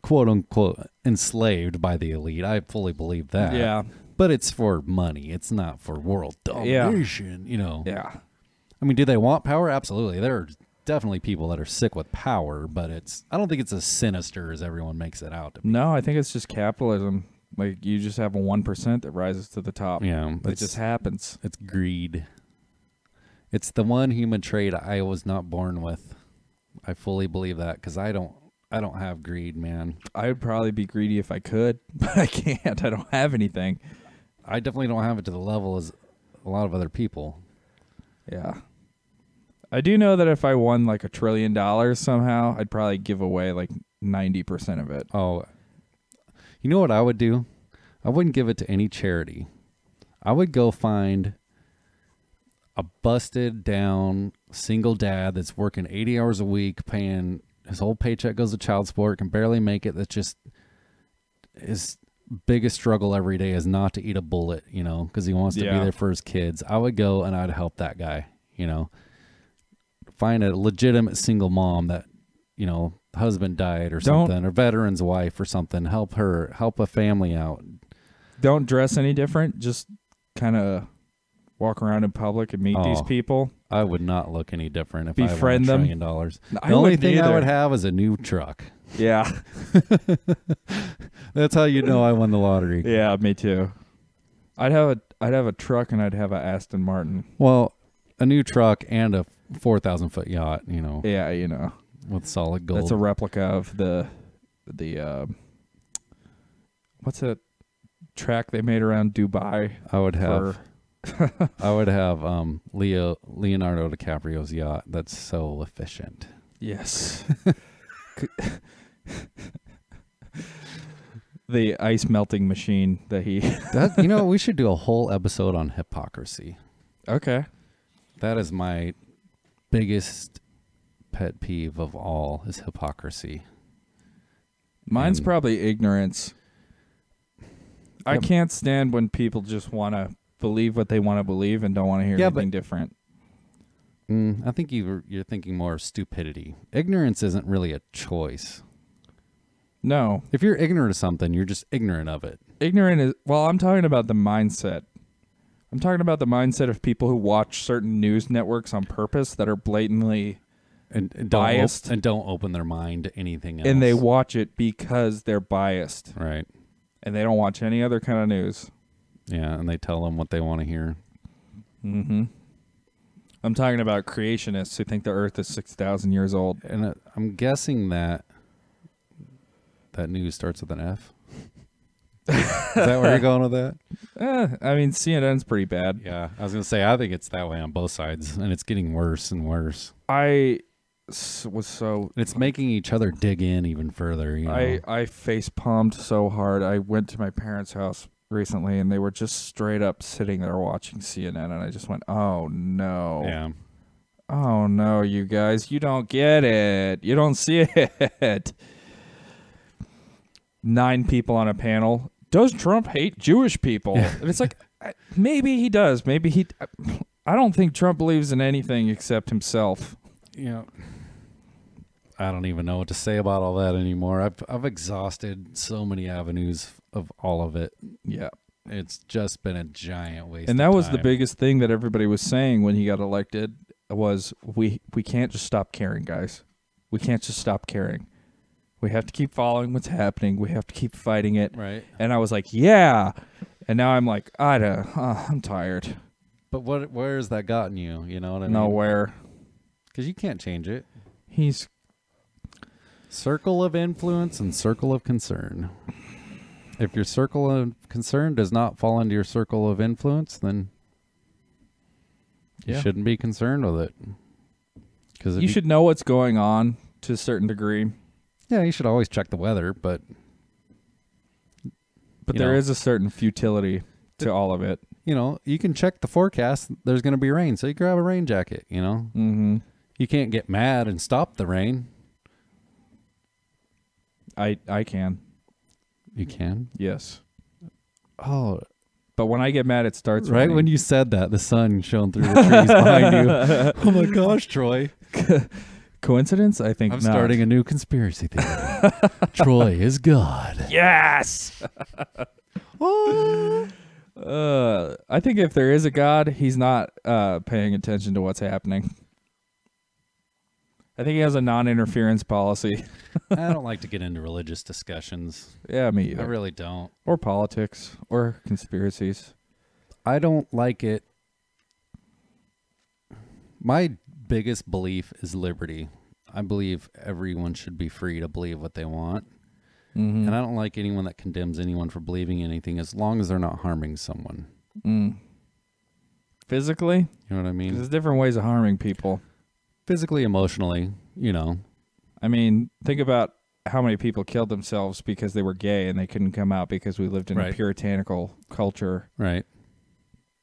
quote unquote enslaved by the elite. I fully believe that. Yeah. But it's for money. It's not for world domination, Yeah. I mean, do they want power? Absolutely. There are definitely people that are sick with power, but I don't think it's as sinister as everyone makes it out to be. No, I think it's just capitalism. Like, you just have a 1% that rises to the top. Yeah. It just happens. It's greed. It's the one human trait I was not born with. I fully believe that because I don't have greed, man. I would probably be greedy if I could, but I can't. I don't have anything. I definitely don't have it to the level as a lot of other people. Yeah. I do know that if I won like $1 trillion somehow, I'd probably give away like 90% of it. Oh, you know what I would do? I wouldn't give it to any charity. I would go find a busted down single dad that's working 80 hours a week, paying his whole paycheck goes to child support, can barely make it. That's just his biggest struggle every day is not to eat a bullet, because he wants to be Yeah. there for his kids. I would go and I'd help that guy, find a legitimate single mom that, husband died or something, or veteran's wife or something. Help a family out. Don't dress any different. Just kind of walk around in public and meet these people. I would not look any different if Befriend I won $1 them. trillion. I The only wouldn't thing I either. would have is a new truck. Yeah. That's how you know I won the lottery. Yeah, me too. I'd have a truck and I'd have an Aston Martin. Well, a new truck and a 4,000-foot yacht, Yeah, with solid gold. that's a replica of the what's that track they made around Dubai? I would have Leonardo DiCaprio's yacht. That's so efficient. Yes. The ice melting machine that he. We should do a whole episode on hypocrisy. Okay. That is my biggest pet peeve of all is hypocrisy. Mine's And- probably ignorance. I can't stand when people just want to believe what they want to believe and don't want to hear anything different. I think you're thinking more of stupidity. Ignorance isn't really a choice. No. If you're ignorant of something, you're just ignorant of it. Ignorant is, well, I'm talking about the mindset. I'm talking about the mindset of people who watch certain news networks on purpose that are blatantly and biased. Don't open their mind to anything else. And they watch it because they're biased. Right. And they don't watch any other kind of news. Yeah, and they tell them what they want to hear. Mm-hmm. I'm talking about creationists who think the Earth is 6,000 years old. And I'm guessing that news starts with an F. Is that where you're going with that? I mean, CNN's pretty bad. Yeah, I was going to say, I think it's that way on both sides, and it's getting worse and worse. It's making each other dig in even further. I face palmed so hard. I went to my parents' house recently, and they were just straight up sitting there watching CNN, and I just went, "Oh no, yeah, oh no, you guys, you don't get it, you don't see it." 9 people on a panel. Does Trump hate Jewish people? Yeah. And it's like, maybe he does. Maybe he. I don't think Trump believes in anything except himself. I don't even know what to say about all that anymore. I've exhausted so many avenues of all of it. Yeah. It's just been a giant waste And that of was the time. biggest thing that everybody was saying when he got elected was we can't just stop caring, guys. We can't just stop caring. We have to keep following what's happening. We have to keep fighting it. Right. And I was like, yeah. And now I'm like, I'm tired. But where has that gotten you? You know what I mean? Nowhere. Because you can't change it. He's circle of influence and circle of concern. If your circle of concern does not fall into your circle of influence, then you shouldn't be concerned with it. Because you should know what's going on to a certain degree. Yeah, you should always check the weather, but there is a certain futility to all of it. You can check the forecast. There's going to be rain, so you grab a rain jacket. Mm-hmm. You can't get mad and stop the rain. I can. You can? Yes. Oh. But when I get mad, it starts right raining. when you said that, the sun shone through the trees behind you. Oh my gosh, Troy. Coincidence? I think I'm not. starting a new conspiracy theory. Troy is God. Yes. I think if there is a God, he's not paying attention to what's happening. I think he has a non-interference policy. I don't like to get into religious discussions. Yeah, me either. I really don't. Or politics. Or conspiracies. I don't like it. My biggest belief is liberty. I believe everyone should be free to believe what they want. Mm-hmm. And I don't like anyone that condemns anyone for believing anything as long as they're not harming someone. Physically? You know what I mean? There's different ways of harming people. Physically, emotionally, I mean, think about how many people killed themselves because they were gay and they couldn't come out because we lived in a puritanical culture. Right.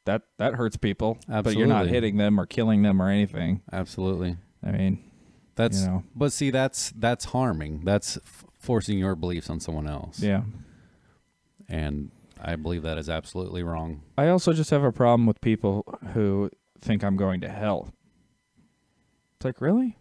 That hurts people. Absolutely. But you're not hitting them or killing them or anything. Absolutely. I mean, that's but see, that's harming. That's forcing your beliefs on someone else. Yeah. And I believe that is absolutely wrong. I also just have a problem with people who think I'm going to hell. It's like, really?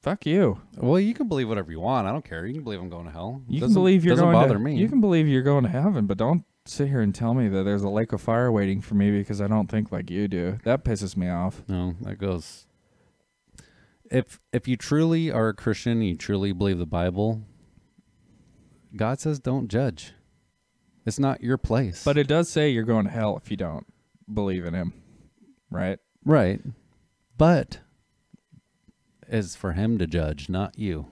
Fuck you. Well, you can believe whatever you want. I don't care. You can believe I'm going to hell. You can believe you're doesn't going bother to me. You can believe you're going to heaven, but don't sit here and tell me that there's a lake of fire waiting for me because I don't think like you do. That pisses me off. No, that goes. If you truly are a Christian, you truly believe the Bible, God says don't judge. It's not your place. But it does say you're going to hell if you don't believe in him. Right? Right. But it's for him to judge, not you.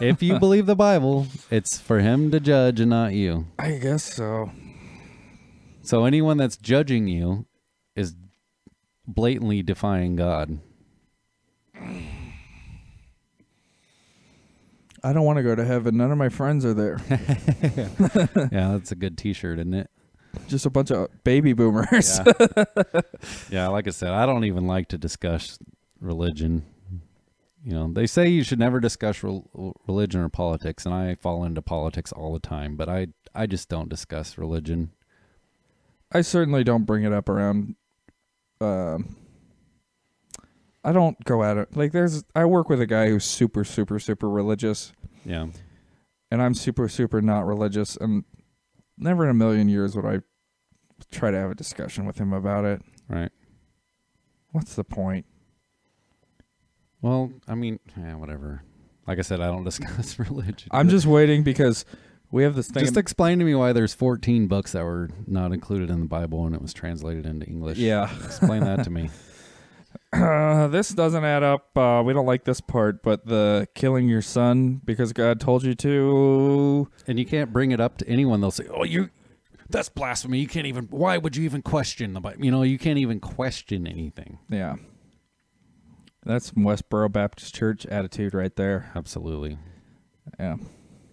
If you believe the Bible, it's for him to judge and not you. I guess so. So anyone that's judging you is blatantly defying God. I don't want to go to heaven. None of my friends are there. Yeah, that's a good T-shirt, isn't it? Just a bunch of baby boomers. Yeah, like I said, I don't even like to discuss religion. You know, they say you should never discuss religion or politics, and I fall into politics all the time, but I just don't discuss religion. I certainly don't bring it up around. I don't go at it. Like, I work with a guy who's super, super, super religious. Yeah. And I'm super, super not religious, and never in a million years would I try to have a discussion with him about it. Right. What's the point? Well, I mean, yeah, whatever. Like I said, I don't discuss religion. I'm just waiting because we have this thing. Just explain to me why there's 14 books that were not included in the Bible and it was translated into English. Yeah. Explain that to me. This doesn't add up. We don't like this part, but the killing your son because God told you to. And you can't bring it up to anyone. They'll say, oh, that's blasphemy. You can't even, why would you even question the Bible? You know, you can't even question anything. Yeah. That's Westboro Baptist Church attitude right there. Absolutely. Yeah.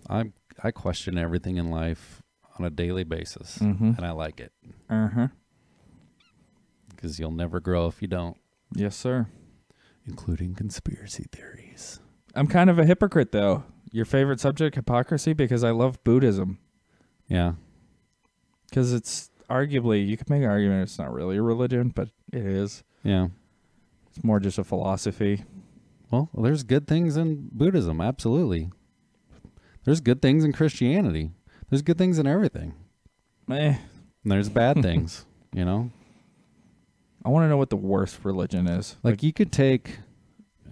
I question everything in life on a daily basis, Mm-hmm. and I like it. Uh-huh. Because you'll never grow if you don't. Yes, sir. Including conspiracy theories. I'm kind of a hypocrite, though. Your favorite subject, hypocrisy, because I love Buddhism. Yeah. Because it's arguably, you could make an argument it's not really a religion, but it is. Yeah. It's more just a philosophy. Well, there's good things in Buddhism, absolutely. There's good things in Christianity. There's good things in everything. And there's bad things, you know? I want to know what the worst religion is. Like you could take,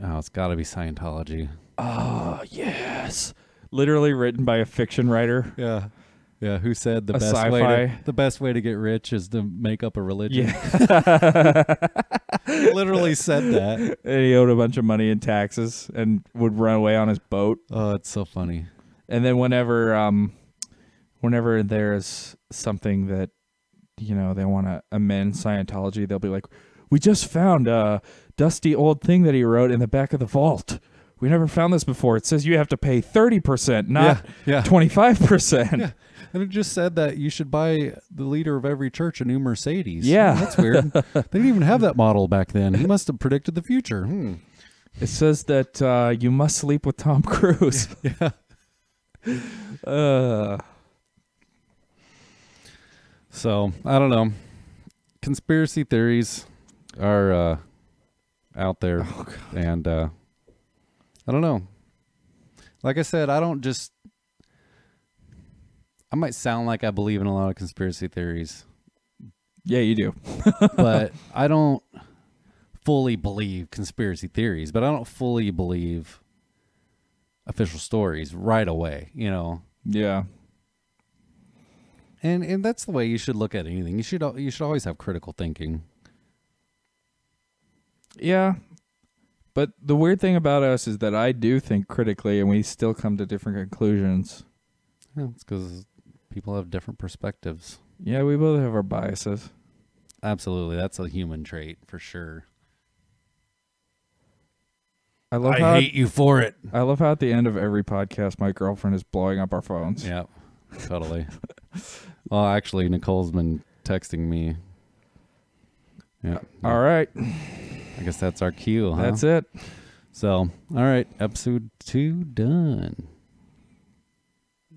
it's got to be Scientology. Oh, yes. Literally written by a fiction writer. Yeah. Yeah, who said the best way to get rich is to make up a religion. Yeah. Literally said that. And he owed a bunch of money in taxes and would run away on his boat. Oh, it's so funny. And then whenever there's something that, you know, they want to amend Scientology, they'll be like, we just found a dusty old thing that he wrote in the back of the vault. We never found this before. It says you have to pay 30%, not 25%. Yeah. And it just said that you should buy the leader of every church a new Mercedes. Yeah. That's weird. They didn't even have that model back then. He must have predicted the future. It says that you must sleep with Tom Cruise. Yeah. So, I don't know. Conspiracy theories are out there. Oh, God. And I don't know. Like I said, I might sound like I believe in a lot of conspiracy theories. Yeah, you do. But I don't fully believe conspiracy theories, but I don't fully believe official stories right away, you know. Yeah. And that's the way you should look at anything. You should always have critical thinking. Yeah. But the weird thing about us is that I do think critically and we still come to different conclusions. Yeah, it's because people have different perspectives. Yeah, we both have our biases. Absolutely. That's a human trait for sure. I hate you for it. I love how at the end of every podcast, my girlfriend is blowing up our phones. Yeah, totally. Well, actually, Nicole's been texting me. Yeah. All right. I guess that's our cue, huh? That's it. So, all right. Episode 2 done.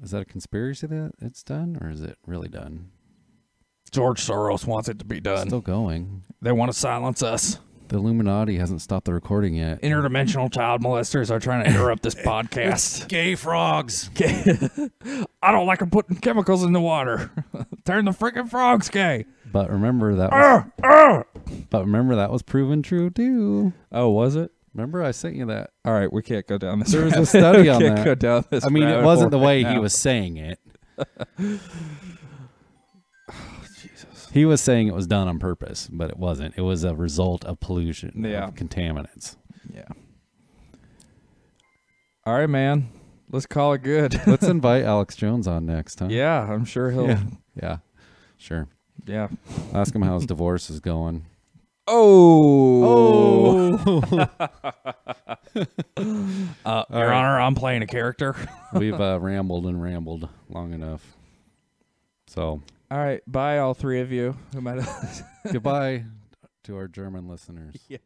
Is that a conspiracy that it's done, or is it really done? George Soros wants it to be done. Still going. They want to silence us. The Illuminati hasn't stopped the recording yet. Interdimensional child molesters are trying to interrupt this podcast. It's gay frogs. I don't like them putting chemicals in the water. Turn the freaking frogs gay. But remember that was, But remember that was proven true too. Oh, was it? Remember I sent you that. All right, we can't go down this. There was a study on can't that. Go down this. I mean, it rabbit wasn't the hole way right he now. was saying it. Jesus. He was saying it was done on purpose, but it wasn't. It was a result of pollution, of contaminants. Yeah. All right, man. Let's call it good. Let's invite Alex Jones on next, huh? Yeah, I'm sure he'll. Yeah. Sure. Yeah. Ask him how his divorce is going. Oh. Your Honor, I'm playing a character. We've rambled and rambled long enough. So. All right. Bye, all three of you. Who might have. Goodbye to our German listeners. Yeah.